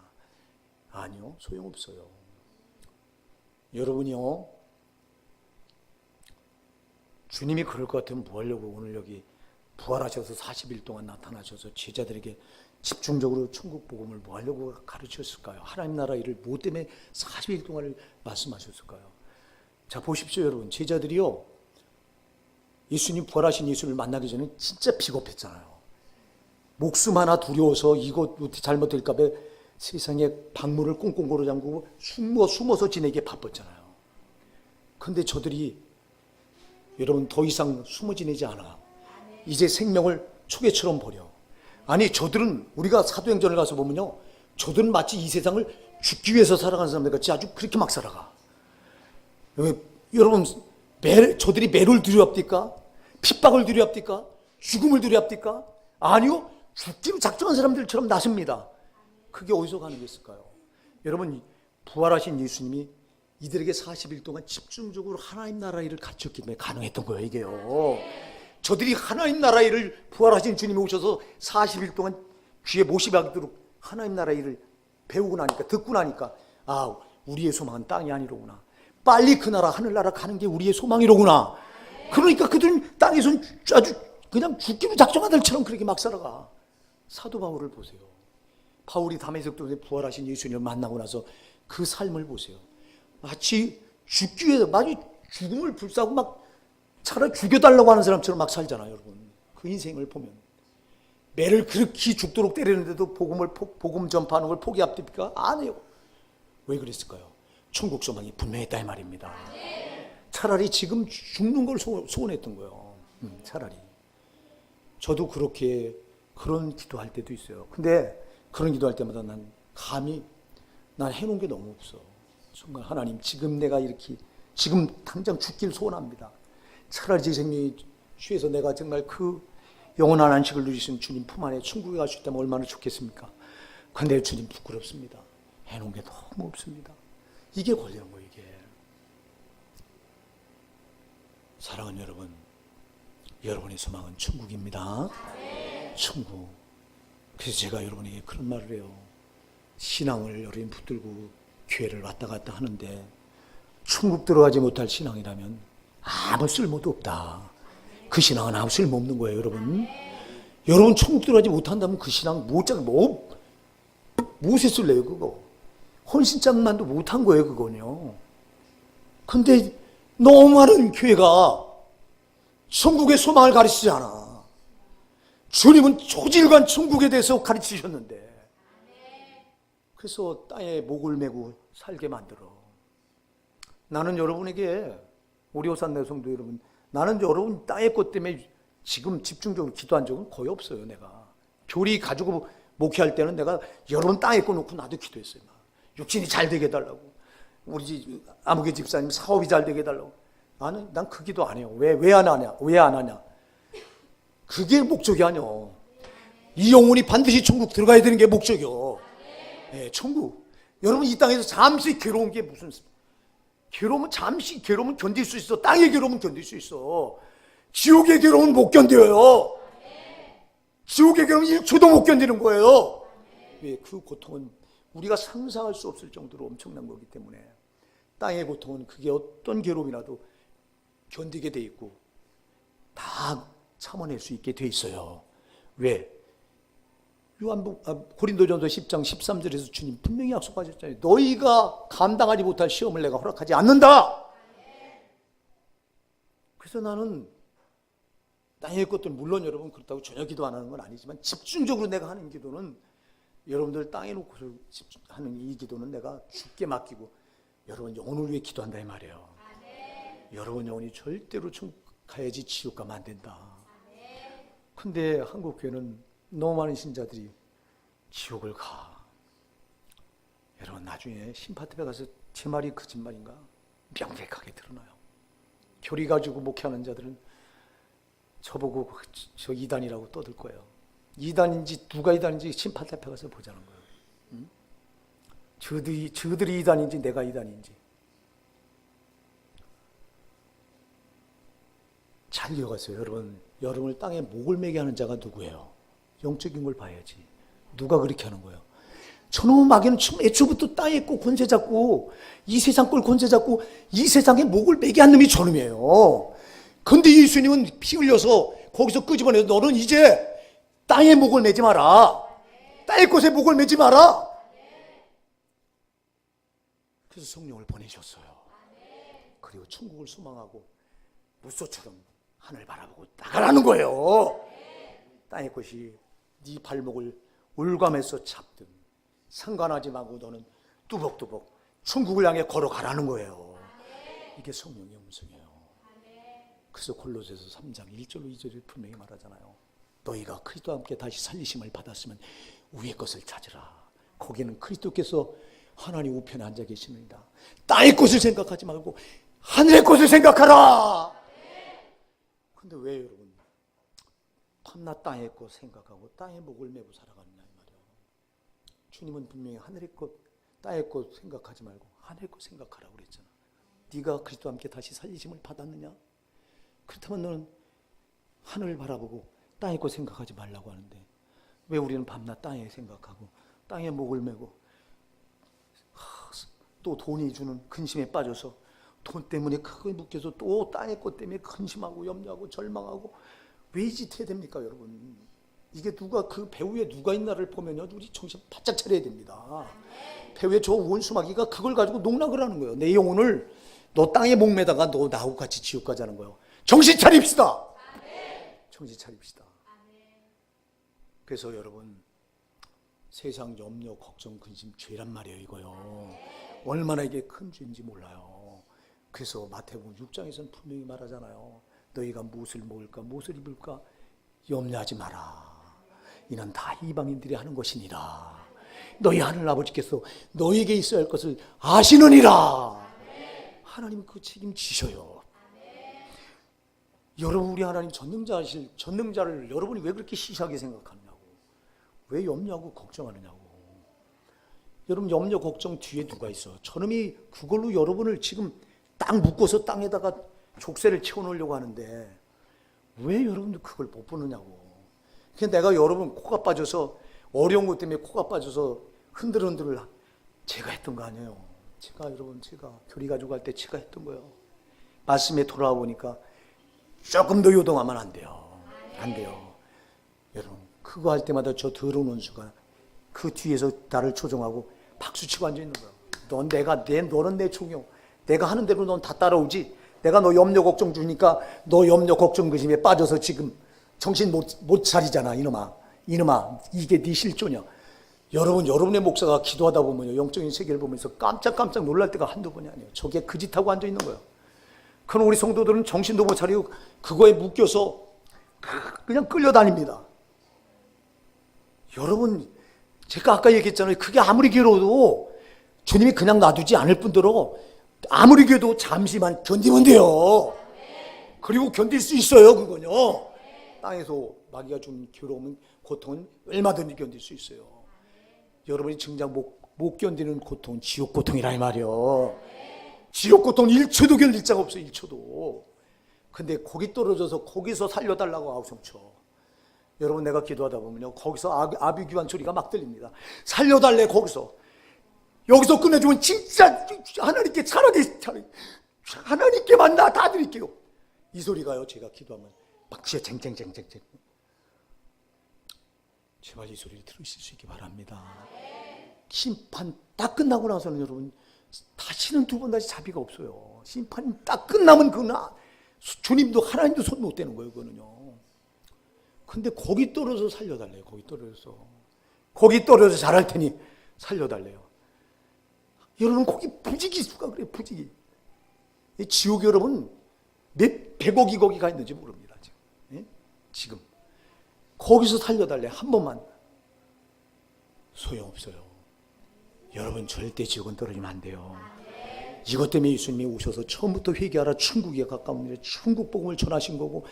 [SPEAKER 1] 아니요, 소용없어요. 여러분이요, 주님이 그럴 것 같으면 뭐 하려고 오늘 여기 부활하셔서 40일 동안 나타나셔서 제자들에게 집중적으로 천국 복음을 뭐 하려고 가르쳤을까요? 하나님 나라 일을 뭐 때문에 40일 동안을 말씀하셨을까요? 자, 보십시오. 여러분, 제자들이요, 예수님, 부활하신 예수를 만나기 전에 진짜 비겁했잖아요. 목숨 하나 두려워서 이거 잘못될까 봐 세상에 방문을 꽁꽁 걸어 잠그고 숨어서 지내기에 바빴잖아요. 근데 저들이, 여러분, 더 이상 숨어 지내지 않아. 이제 생명을 초계처럼 버려. 아니, 저들은, 우리가 사도행전을 가서 보면요, 저들은 마치 이 세상을 죽기 위해서 살아가는 사람들 같이 아주 그렇게 막 살아가. 여러분, 저들이 매를 두려워합니까? 핍박을 두려워합니까? 죽음을 두려워합니까? 아니요, 죽기로 작정한 사람들처럼 나섭니다. 그게 어디서 가능했을까요? 여러분, 부활하신 예수님이 이들에게 40일 동안 집중적으로 하나님 나라 일을 가르쳤기 때문에 가능했던 거예요. 이게요. 저들이 하나님 나라 일을 부활하신 주님이 오셔서 40일 동안 귀에 못이 박도록 하나님 나라 일을 배우고 나니까, 듣고 나니까, 아, 우리의 소망은 땅이 아니로구나. 빨리 그 나라, 하늘나라 가는 게 우리의 소망이로구나. 그러니까 그들은 땅에서 아주 그냥 죽기로 작정한 들처럼 그렇게 막 살아가. 사도 바울을 보세요. 바울이 다메섹 도에 부활하신 예수님을 만나고 나서 그 삶을 보세요. 마치 죽기 위해서, 마치 죽음을 불사하고 막 차라리 죽여달라고 하는 사람처럼 막 살잖아요, 여러분. 그 인생을 보면. 매를 그렇게 죽도록 때리는데도 복음 전파하는 걸 포기합니까? 안 해요. 왜 그랬을까요? 천국 소망이 분명했다 이 말입니다. 차라리 지금 죽는 걸 소원했던 거예요. 차라리. 저도 그런 기도할 때도 있어요. 근데 그런 기도할 때마다 난 해놓은 게 너무 없어. 정말 하나님, 지금 내가 이렇게 지금 당장 죽길 소원합니다. 차라리 제 생명이 취해서 내가 정말 그 영원한 안식을 누리신 주님 품 안에 천국에 갈 수 있다면 얼마나 좋겠습니까? 근데 주님 부끄럽습니다. 해놓은 게 너무 없습니다. 이게 걸리는 거예요, 이게. 사랑하는 여러분, 여러분의 소망은 천국입니다. 천국. 그래서 제가 여러분에게 그런 말을 해요. 신앙을 여러분 붙들고 교회를 왔다 갔다 하는데 천국 들어가지 못할 신앙이라면 아무 쓸모도 없다. 그 신앙은 아무 쓸모 없는 거예요, 여러분. 여러분 천국 들어가지 못한다면 그 신앙 무엇에 쓸래요, 그거? 헌신장만도 못한 거예요, 그거는요. 근데 너무 많은 교회가 천국의 소망을 가르치지 않아. 주님은 초질관 천국에 대해서 가르치셨는데, 그래서 땅에 목을 메고 살게 만들어. 나는 여러분에게, 우리 오산내 성도 여러분, 나는 여러분 땅의 것 때문에 지금 집중적으로 기도한 적은 거의 없어요. 내가 교리 가지고 목회할 때는 내가 여러분 땅의 거 놓고 나도 기도했어요. 육신이 잘 되게 해달라고, 우리 아무개 집사님 사업이 잘 되게 해달라고. 난 그 기도 안 해요. 왜 안 하냐? 그게 목적이 아니야. 이 영혼이 반드시 천국 들어가야 되는 게 목적이요. 네, 천국. 여러분 이 땅에서 잠시 괴로운 게 무슨, 잠시 괴로움은 견딜 수 있어. 땅의 괴로움은 견딜 수 있어. 지옥의 괴로움은 못 견뎌요. 지옥의 괴로움은 1초도 못 견디는 거예요. 왜? 그 고통은 우리가 상상할 수 없을 정도로 엄청난 거기 때문에 땅의 고통은 그게 어떤 괴로움이라도 견디게 돼 있고 다 참아낼 수 있게 돼 있어요. 왜? 고린도전서 10장 13절에서 주님 분명히 약속하셨잖아요. 너희가 감당하지 못할 시험을 내가 허락하지 않는다. 그래서 나는 땅의 것들, 물론 여러분 그렇다고 전혀 기도 안 하는 건 아니지만 집중적으로 내가 하는 기도는, 여러분들 땅에 놓고서 하는 이 기도는 내가 죽게 맡기고 여러분 영혼을 위해 기도한다 이 말이에요. 여러분 영혼이 절대로 천국 가야지 지옥 가면 안 된다. 근데 한국 교회는 너무 많은 신자들이 지옥을 가. 여러분 나중에 심판대에 가서 제 말이 거짓말인가 명백하게 드러나요. 교리 가지고 목회하는 자들은 저보고 저 이단이라고 떠들 거예요. 이단인지 누가 이단인지 심판대 앞에 가서 보자는 거예요. 응? 저들이 이단인지 내가 이단인지. 잘 기억하세요. 여러분을 땅에 목을 매게 하는 자가 누구예요? 영적인 걸 봐야지. 누가 그렇게 하는 거예요? 저놈의 마귀는 애초부터 땅에 꼭 권세 잡고 이 세상 걸 권세 잡고 이 세상에 목을 매게 한 놈이 저놈이에요. 근데 예수님은 피 흘려서 거기서 끄집어내서 너는 이제 땅에 목을 매지 마라. 땅의 것에 목을 매지 마라. 그래서 성령을 보내셨어요. 그리고 천국을 소망하고 무소처럼 하늘 바라보고 나가라는 거예요. 땅의 것이 네 발목을 올감해서 잡든 상관하지 말고 너는 뚜벅뚜벅 천국을 향해 걸어가라는 거예요. 이게 성령의 음성이에요. 그래서 골로새서 3장 1절로 2절에 분명히 말하잖아요. 너희가 그리스도와 함께 다시 살리심을 받았으면 위의 것을 찾으라. 거기는 그리스도께서 하나님 우편에 앉아 계시느니라. 땅의 것을 생각하지 말고 하늘의 것을 생각하라. 근데 왜 여러분 밤낮 땅의 것 생각하고 땅의 목을 메고 살아가느냐 이 말이에요. 주님은 분명히 하늘의 것, 땅의 것 생각하지 말고 하늘의 것 생각하라고 그랬잖아. 네가 그리스도와 함께 다시 살리심을 받았느냐? 그렇다면 너는 하늘을 바라보고 땅의 것 생각하지 말라고 하는데 왜 우리는 밤낮 땅에 생각하고 땅에 목을 메고 또 돈이 주는 근심에 빠져서 돈 때문에 크게 묶여서 또 땅의 것 때문에 근심하고 염려하고 절망하고 왜 이 짓 해야 됩니까, 여러분? 이게 누가 그 배후에 누가 있나를 보면요, 우리 정신 바짝 차려야 됩니다. 배후에 저 원수마귀가 그걸 가지고 농락을 하는 거예요. 내 영혼을 너 땅에 목매다가 너 나하고 같이 지옥 가자는 거예요. 정신 차립시다. 정신 차립시다. 그래서 여러분, 세상 염려, 걱정, 근심 죄란 말이에요, 이거요. 얼마나 이게 큰 죄인지 몰라요. 그래서 마태복음 6장에서는 분명히 말하잖아요. 너희가 무엇을 먹을까, 무엇을 입을까 염려하지 마라. 이는 다 이방인들이 하는 것이니라. 너희 하늘 아버지께서 너희에게 있어야 할 것을 아시느니라. 하나님 그 책임지셔요. 여러분, 우리 하나님 전능자를 여러분이 왜 그렇게 시시하게 생각하느냐고. 왜 염려하고 걱정하느냐고. 여러분, 염려 걱정 뒤에 누가 있어? 저놈이 그걸로 여러분을 지금 딱 묶어서 땅에다가 족쇄를 채워놓으려고 하는데 왜 여러분들 그걸 못 보느냐고. 그러니까 내가 여러분 코가 빠져서 어려운 것 때문에 코가 빠져서 흔들흔들 제가 했던 거 아니에요. 제가 교리 가지고 갈 때 제가 했던 거예요. 말씀에 돌아와 보니까 조금 더 요동하면 안 돼요. 안 돼요. 여러분, 그거 할 때마다 저 더러운 원수가 그 뒤에서 나를 조종하고 박수치고 앉아 있는 거예요. 너는 내 종이요. 내가 하는 대로 넌 다 따라오지. 내가 너 염려 걱정 주니까 너 염려 걱정 근심에 빠져서 지금 정신 못 차리잖아. 이놈아 이게 네 실존이야. 여러분의 목사가 기도하다 보면요, 영적인 세계를 보면서 깜짝 놀랄 때가 한두 번이 아니에요. 저게 그 짓하고 앉아 있는 거예요. 그럼 우리 성도들은 정신도 못 차리고 그거에 묶여서 그냥 끌려다닙니다. 여러분, 제가 아까 얘기했잖아요. 그게 아무리 괴로워도 주님이 그냥 놔두지 않을 뿐더러 아무리 괴도 잠시만 견디면 돼요. 그리고 견딜 수 있어요. 그건요, 땅에서 마귀가 준 괴로움은, 고통은 얼마든지 견딜 수 있어요. 여러분이 정작 못 견디는 고통은 지옥 고통이라 이 말이요. 지옥 고통 1초도 견딜 자가 없어요. 1초도. 근데 거기 떨어져서 거기서 살려달라고 아우성쳐. 여러분, 내가 기도하다 보면요, 거기서 아비규환 소리가 막 들립니다. 살려달래. 여기서 끝내주면 진짜 하나님께 하나님께만 다 드릴게요. 이 소리가요, 제가 기도하면 막 진짜 쟁쟁쟁쟁. 제발 이 소리를 들으실 수 있기 바랍니다. 심판 딱 끝나고 나서는 여러분 다시는 두 번 다시 자비가 없어요. 심판이 딱 끝나면 주님도 하나님도 손 못 대는 거예요. 그거는요. 근데 거기 떨어져서 살려달래요. 거기 떨어져서 잘할 테니 살려달래요. 여러분, 거기 부지기수가 그래요. 부지기. 지옥이 여러분 몇 백억이 거기 가 있는지 모릅니다. 지금 거기서 살려달래. 한 번만. 소용없어요. 여러분, 절대 지옥은 떨어지면 안 돼요. 이것 때문에 예수님이 오셔서 처음부터 회개하라, 천국에 가까운 천국 복음을 전하신 거고,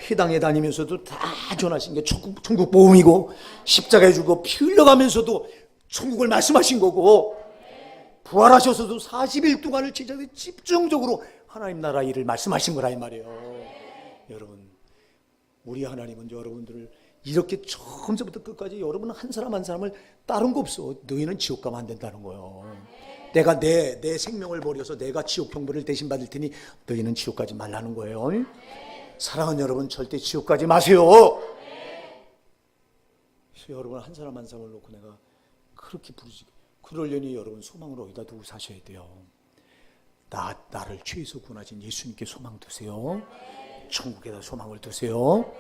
[SPEAKER 1] 회당에 다니면서도 다 전하신 게 천국 복음이고, 십자가에 죽고 피 흘려가면서도 천국을 말씀하신 거고, 부활하셔서도 40일 동안을 제자들이 집중적으로 하나님 나라 일을 말씀하신 거라 이 말이에요. 여러분, 우리 하나님은 여러분들을 이렇게 처음부터 끝까지 여러분은 한 사람 한 사람을 다른 거 없어. 너희는 지옥 가면 안 된다는 거예요. 내가 내 생명을 버려서 내가 지옥 형벌을 대신 받을 테니 너희는 지옥 가지 말라는 거예요. 사랑하는 여러분, 절대 지옥 가지 마세요. 그래서 여러분 한 사람 한 사람을 놓고 내가 그렇게 부르지. 그러려니 여러분 소망을 어디다 두고 사셔야 돼요. 나를 죄에서 구원하신 예수님께 소망 두세요. 천국에다 소망을 두세요.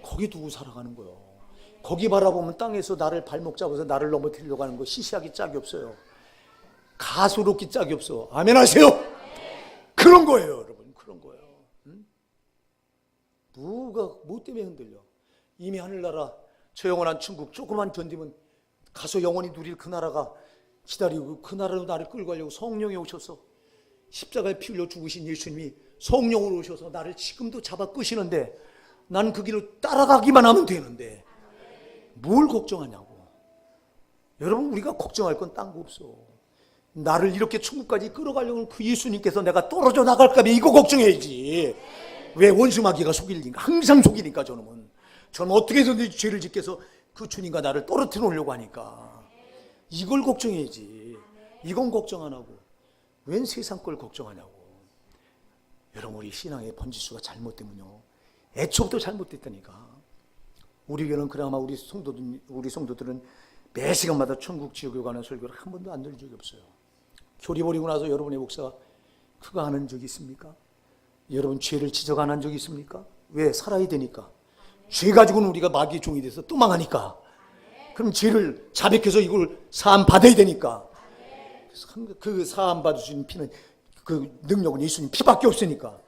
[SPEAKER 1] 거기 두고 살아가는 거예요. 거기 바라보면 땅에서 나를 발목 잡아서 나를 넘어뜨리려고 하는 거 시시하기 짝이 없어요. 가소롭기 짝이 없어. 아멘 하세요. 그런 거예요, 여러분. 그런 거예요. 뭐 때문에 흔들려? 이미 하늘나라 저 영원한 천국 조금만 견디면 가서 영원히 누릴 그 나라가 기다리고, 그 나라로 나를 끌고 가려고 성령이 오셔서 십자가에 피 흘려 죽으신 예수님이 성령으로 오셔서 나를 지금도 잡아 끄시는데 나는 그 길을 따라가기만 하면 되는데 뭘 걱정하냐고. 여러분, 우리가 걱정할 건 딴 거 없어. 나를 이렇게 천국까지 끌어가려고 하는 그 예수님께서 내가 떨어져 나갈까 봐 이거 걱정해야지. 왜 원수마귀가 속이니까, 항상 속이니까 저는 어떻게든지 죄를 짓게서 그 주님과 나를 떨어뜨려 놓으려고 하니까 이걸 걱정해야지. 이건 걱정 안 하고 웬 세상 걸 걱정하냐고. 여러분, 우리 신앙의 번지수가 잘못되면요, 애초부터 잘못됐다니까. 우리 교회는 그나마 우리 성도들은 매 시간마다 천국 지옥에 관한 설교를 한 번도 안 들은 적이 없어요. 교리 버리고 나서 여러분의 목사가 그거 안 한 적이 있습니까? 여러분 죄를 지적 안 한 적이 있습니까? 왜? 살아야 되니까. 죄 가지고는 우리가 마귀의 종이 돼서 또 망하니까. 그럼 죄를 자백해서 이걸 사함 받아야 되니까. 그 사함 받을 수 있는 피는, 그 능력은 예수님 피밖에 없으니까.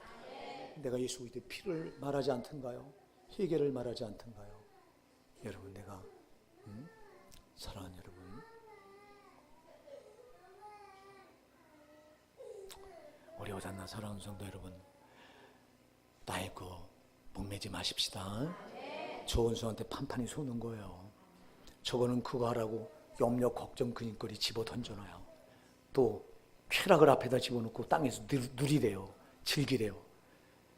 [SPEAKER 1] 내가 예수 그리스도의 피를 말하지 않던가요? 회개를 말하지 않던가요? 여러분, 내가 사랑하는 여러분, 우리 오산나 사랑하는 성도 여러분, 나의 거 목매지 마십시다. 저 원수한테 판판이 쏘는 거예요. 저거는 그거 하라고 염려, 걱정, 근심거리 집어 던져놔요. 또 쾌락을 앞에다 집어넣고 땅에서 누리래요. 즐기래요.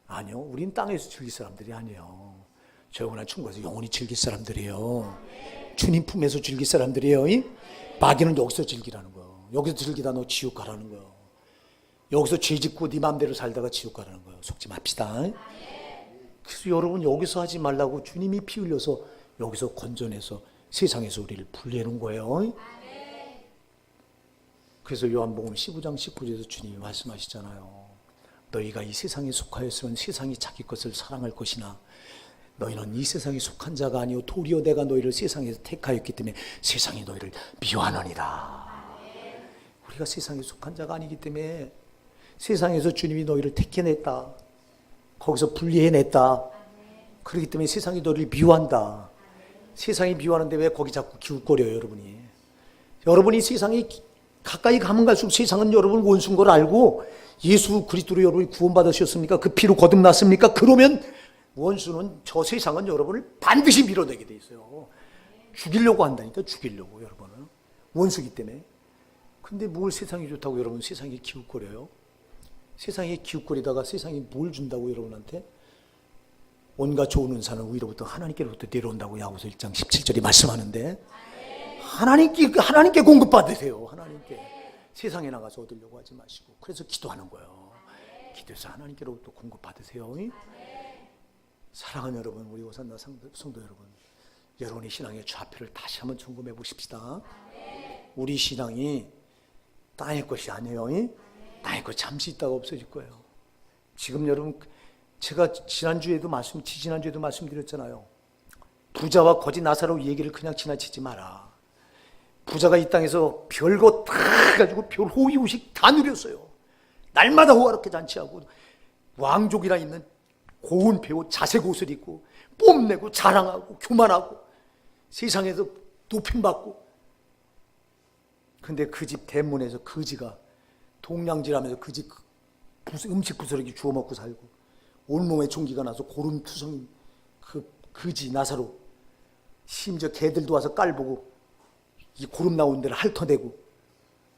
[SPEAKER 1] 아니요, 우린 땅에서 즐길 사람들이 아니에요. 저거나 천국에서 영원히 즐길 사람들이에요. 주님 품에서 즐길 사람들이에요. 마귀는 여기서 즐기라는 거예요. 여기서 즐기다 너 지옥 가라는 거예요. 여기서 죄 짓고 네 맘대로 살다가 지옥 가라는 거예요. 속지 맙시다. 그래서 여러분, 여기서 하지 말라고 주님이 피 흘려서 여기서 건져내서 세상에서 우리를 분리해 놓은 거예요. 그래서 요한복음 15장 19절에서 주님이 말씀하시잖아요. 너희가 이 세상에 속하였으면 세상이 자기 것을 사랑할 것이나 너희는 이 세상에 속한 자가 아니요 도리어 내가 너희를 세상에서 택하였기 때문에 세상이 너희를 미워하느니라. 우리가 세상에 속한 자가 아니기 때문에 세상에서 주님이 너희를 택해냈다. 거기서 분리해냈다. 그렇기 때문에 세상이 너희를 미워한다. 세상이 미워하는데 왜 거기 자꾸 기웃거려요, 여러분이? 여러분이 세상에 가까이 가면 갈수록 세상은 여러분 원수인 걸 알고 예수 그리스도로 여러분이 구원받으셨습니까? 그 피로 거듭났습니까? 그러면 원수는, 저 세상은 여러분을 반드시 밀어내게 돼 있어요. 죽이려고 한다니까, 죽이려고, 여러분은. 원수기 때문에. 근데 뭘 세상이 좋다고 여러분 세상에 기웃거려요? 세상에 기웃거리다가 세상이 뭘 준다고 여러분한테? 온갖 좋은 은사는 위로부터 하나님께로부터 내려온다고 야고보서 1장 17절이 말씀하는데, 하나님께 공급받으세요. 하나님께. 세상에 나가서 얻으려고 하지 마시고. 그래서 기도하는 거예요. 기도해서 하나님께로부터 공급받으세요. 사랑하는 여러분, 우리 오산나 성도 여러분, 여러분의 신앙의 좌표를 다시 한번 점검해 보십시다. 우리 신앙이 땅의 것이 아니에요. 땅의 것 잠시 있다가 없어질 거예요. 지금 여러분, 제가 지난주에도 말씀드렸잖아요. 부자와 거지 나사로 얘기를 그냥 지나치지 마라. 부자가 이 땅에서 별거 다 가지고 별 호의호식 다 누렸어요. 날마다 호화롭게 잔치하고 왕족이라 있는 고운 배우 자색 옷을 입고 뽐내고 자랑하고 교만하고 세상에서 높임받고. 근데 그 집 대문에서 거지가 동냥질하면서 그 집 음식 부스러기 주워 먹고 살고 온몸에 종기가 나서 고름투성인 그 거지 나사로, 심지어 개들도 와서 깔보고 이 고름 나온 데를 핥아대고,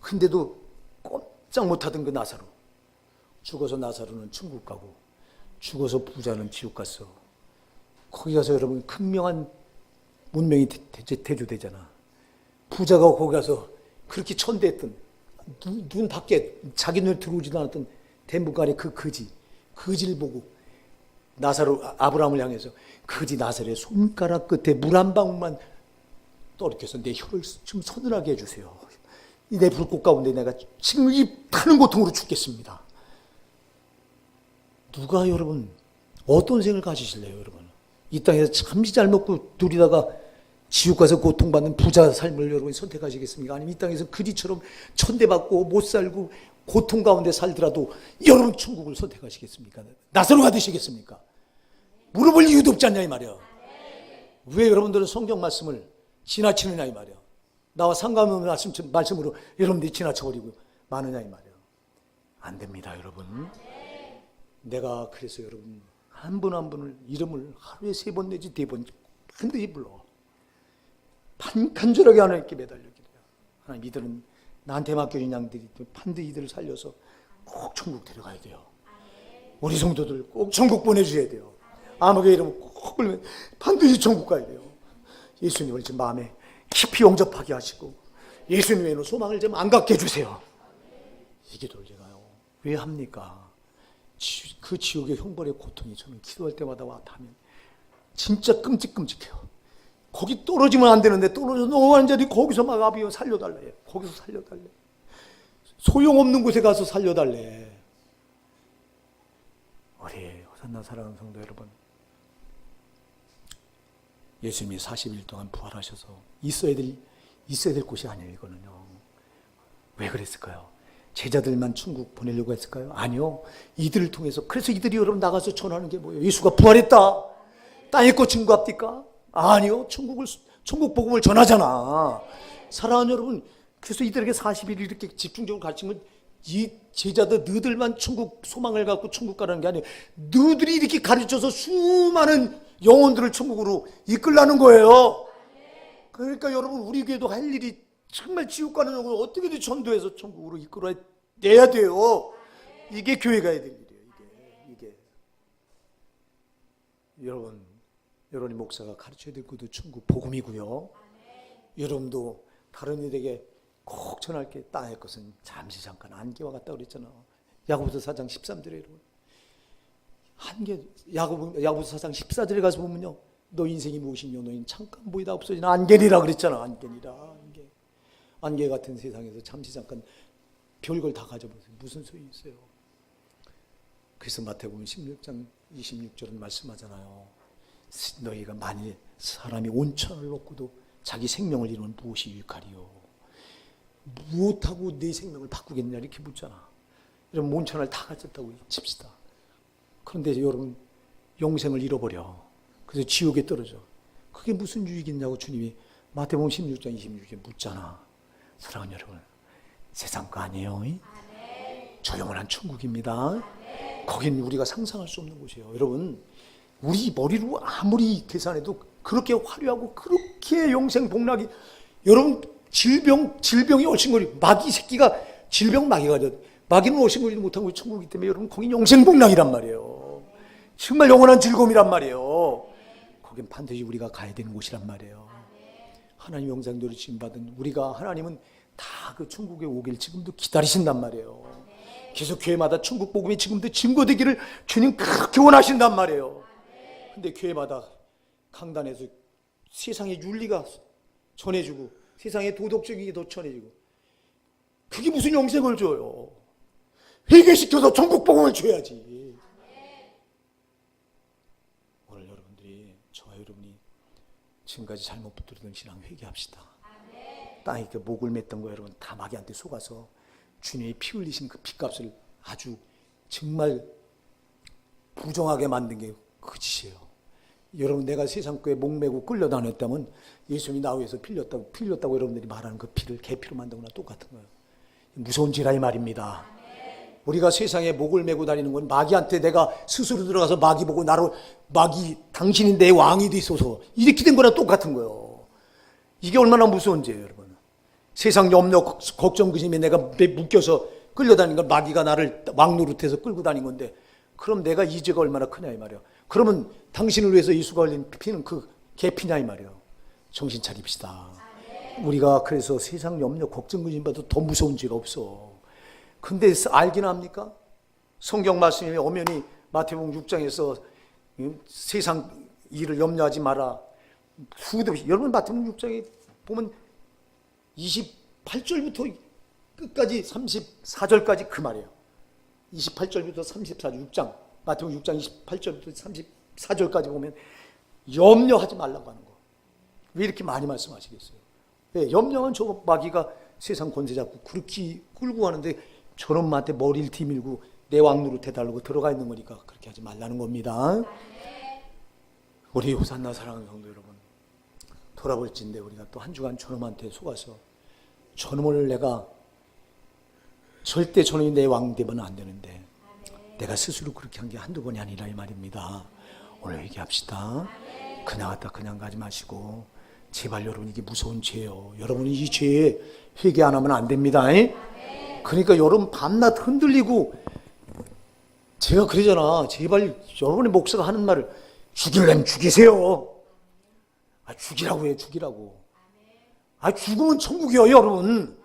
[SPEAKER 1] 근데도 꼼짝 못하던 그 나사로, 죽어서 나사로는 천국 가고 죽어서 부자는 지옥 갔어. 거기 가서 여러분 극명한 문명이 대조되잖아. 부자가 거기 가서 그렇게 천대했던, 눈 밖에 자기 눈에 들어오지도 않았던 대문간의 그 거지를 보고 나사로, 아브라함을 향해서 거지 나사로의 손가락 끝에 물 한 방울만 떨어져서 내 혀를 좀 서늘하게 해주세요. 내 불꽃 가운데 내가 지금 이 타는 고통으로 죽겠습니다. 누가 여러분 어떤 생을 가지실래요, 여러분? 이 땅에서 잠시 잘 먹고 누리다가 지옥 가서 고통받는 부자 삶을 여러분이 선택하시겠습니까? 아니면 이 땅에서 그지처럼 천대받고 못 살고 고통 가운데 살더라도 여러분 천국을 선택하시겠습니까? 나사로가 되시겠습니까? 물어볼 이유도 없지 않냐 이 말이야. 왜 여러분들은 성경 말씀을 지나치느냐 이 말이야. 나와 상관없는 말씀으로 여러분들이 지나쳐버리고 마느냐 이 말이야. 안 됩니다, 여러분. 내가 그래서 여러분 한 분 한 분을 이름을 하루에 3번 내지 4번 반드시 불러. 간절하게 하나님께 매달려 기도해요. 하나님, 이들은 나한테 맡겨진 양들이 반드시 이들을 살려서 꼭 천국 데려가야 돼요. 우리 성도들 꼭 천국 보내주셔야 돼요. 암흑의 이름 꼭 불면 반드시 천국 가야 돼요. 예수님을 좀 마음에 깊이 영접하게 하시고 예수님 외에는 소망을 좀 안 갖게 해주세요. 이 기도를 제가요 왜 합니까? 그 지옥의 형벌의 고통이 저는 기도할 때마다 와닿으면 진짜 끔찍끔찍해요. 거기 떨어지면 안 되는데 떨어져 완전히 거기서 막 아비요 살려달래. 거기서 살려달래. 소용없는 곳에 가서 살려달래. 우리 호산나 사랑하는 성도 여러분, 예수님이 40일 동안 부활하셔서 있어야 될 곳이 아니에요. 이거는요. 왜 그랬을까요? 제자들만 천국 보내려고 했을까요? 아니요. 이들을 통해서. 그래서 이들이 여러분 나가서 전하는 게 뭐예요? 예수가 부활했다. 땅에 거 증거합니까? 아니요. 천국 복음을 전하잖아. 사랑하는 여러분, 그래서 이들에게 40일 이렇게 집중적으로 가르치면 이 제자들 너희들만 천국 소망을 갖고 천국 가라는 게 아니에요. 너희들이 이렇게 가르쳐서 수많은 영혼들을 천국으로 이끌라는 거예요. 그러니까 여러분 우리 교회도 할 일이 정말 지옥 가는 영혼을 어떻게든 전도해서 천국으로 이끌어내야 돼요. 이게 교회가 해야 될 일이에요. 이게. 여러분이 목사가 가르쳐야 될 것도 천국 복음이고요. 여러분도 다른 이들에게 꼭 전할 게 땅의 것은 잠시 잠깐 안개와 같다 그랬잖아. 야고보서 4장 13절에 여러분. 야고보서 4장 14절에 가서 보면요. 너 인생이 무엇이뇨? 너희는 잠깐 보이다 없어지는 안개니라 그랬잖아. 안개니라. 안개 같은 세상에서 잠시 잠깐 별걸 다 가져보세요. 무슨 소용이 있어요? 그래서 마태복음 16장 26절은 말씀하잖아요. 너희가 만일 사람이 온천을 얻고도 자기 생명을 잃으면 무엇이 유익하리요? 무엇하고 내 생명을 바꾸겠냐 이렇게 묻잖아. 이런 온천을 다 가졌다고 칩시다. 그런데 여러분 영생을 잃어버려. 그래서 지옥에 떨어져. 그게 무슨 유익이 있냐고 주님이 마태복음 16장 26절에 묻잖아. 사랑하는 여러분, 세상 거 아니에요. 저 영원한 천국입니다. 거긴 우리가 상상할 수 없는 곳이에요. 여러분, 우리 머리로 아무리 계산해도 그렇게 화려하고 그렇게 영생 복락이, 여러분 질병이 얼씬거리고 마귀 새끼가 질병 마귀가 마귀는 얼씬거리지 못하고 천국이기 때문에 여러분 거긴 영생 복락이란 말이에요. 정말 영원한 즐거움이란 말이에요. 거긴 반드시 우리가 가야 되는 곳이란 말이에요. 하나님 영생도를 지음받은 우리가, 하나님은 다 그 천국에 오길 지금도 기다리신단 말이에요. 계속 교회마다 천국 복음이 지금도 증거되기를 주님 그렇게 원하신단 말이에요. 근데 교회마다 강단에서 세상의 윤리가 전해지고 세상의 도덕적인 게 더 전해지고, 그게 무슨 영생을 줘요? 회개시켜서 천국 복음을 줘야지. 오늘 여러분들이, 저와 여러분이 지금까지 잘못 붙들던 신앙 회개합시다. 땅에 목을 맸던 거 여러분 다 마귀한테 속아서 주님이 피 흘리신 그 피값을 아주 정말 부정하게 만든 게 그 짓이에요. 여러분 내가 세상 거에 목매고 끌려다녔다면 예수님이 나 위해서 필렸다고 여러분들이 말하는 그 피를 개피로 만든 거나 똑같은 거예요. 무서운 지랄 말입니다. 우리가 세상에 목을 메고 다니는 건 마귀한테 내가 스스로 들어가서 마귀 보고 마귀 당신이 내 왕이 되소서 이렇게 된 거랑 똑같은 거예요. 이게 얼마나 무서운지예요, 여러분. 세상 염려 걱정 근심에 내가 묶여서 끌려다니는 건 마귀가 나를 왕 노릇해서 끌고 다닌 건데, 그럼 내가 이 죄가 얼마나 크냐 이 말이에요. 그러면 당신을 위해서 예수가 흘린 피는 그 개피냐 이 말이에요. 정신 차립시다. 우리가 그래서 세상 염려 걱정 근심보다 더 무서운 죄가 없어. 근데 알긴 합니까? 성경 말씀이 엄연히 마태복음 6장에서 세상 일을 염려하지 마라. 후도 없이, 여러분 마태복음 6장에 보면 28절부터 끝까지 34절까지 그 말이에요. 28절부터 34절 6장 마태복음 6장 28절부터 34절까지 보면 염려하지 말라고 하는 거. 왜 이렇게 많이 말씀하시겠어요? 네, 염려는 저 마귀가 세상 권세 잡고 그렇게 끌고 가는데 저런 마한테 머리를 뒤밀고 내 왕노릇 해달라고 들어가 있는 거니까 그렇게 하지 말라는 겁니다. 우리 호산나 사랑하는 성도 여러분, 돌아볼진데 우리가 또 한 주간 저놈한테 속아서 저놈을 내가 절대 저놈이 내 왕 되면 안 되는데 내가 스스로 그렇게 한 게 한두 번이 아니라 이 말입니다. 오늘 회개합시다. 그냥 갔다 그냥 가지 마시고 제발 여러분, 이게 무서운 죄예요. 여러분이 이 죄에 회개 안 하면 안 됩니다. 그러니까 여러분 밤낮 흔들리고 제가 그러잖아. 제발 여러분의 목사가 하는 말을 죽이려면 죽이세요. 죽이라고 해, 죽이라고. 죽으면 천국이요, 여러분.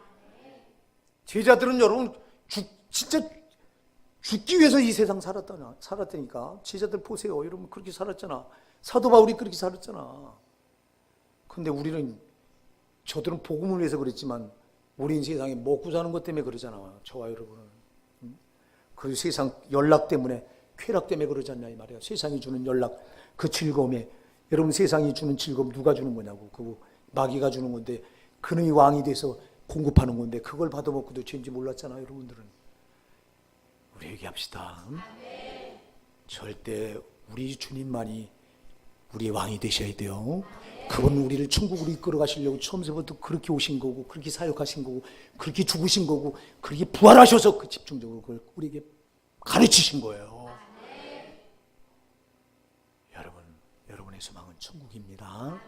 [SPEAKER 1] 제자들은 여러분, 진짜 죽기 위해서 이 세상 살았다니까. 제자들 보세요. 여러분 그렇게 살았잖아. 사도 바울이 그렇게 살았잖아. 근데 저들은 복음을 위해서 그랬지만, 우린 세상에 먹고 사는 것 때문에 그러잖아. 저와 여러분은. 그 세상 연락 때문에, 쾌락 때문에 그러지 않냐 이 말이야. 세상이 주는 연락, 그 즐거움에. 여러분 세상이 주는 즐거움 누가 주는 거냐고. 그거 마귀가 주는 건데, 그놈이 왕이 돼서 공급하는 건데, 그걸 받아먹고도 죄인지 몰랐잖아. 여러분들은. 우리 얘기합시다. 절대 우리 주님만이 우리의 왕이 되셔야 돼요. 그건 우리를 천국으로 이끌어 가시려고 처음부터 그렇게 오신 거고, 그렇게 사역하신 거고, 그렇게 죽으신 거고, 그렇게 부활하셔서 그 집중적으로 그걸 우리에게 가르치신 거예요. 여러분, 여러분의 소망은 천국입니다.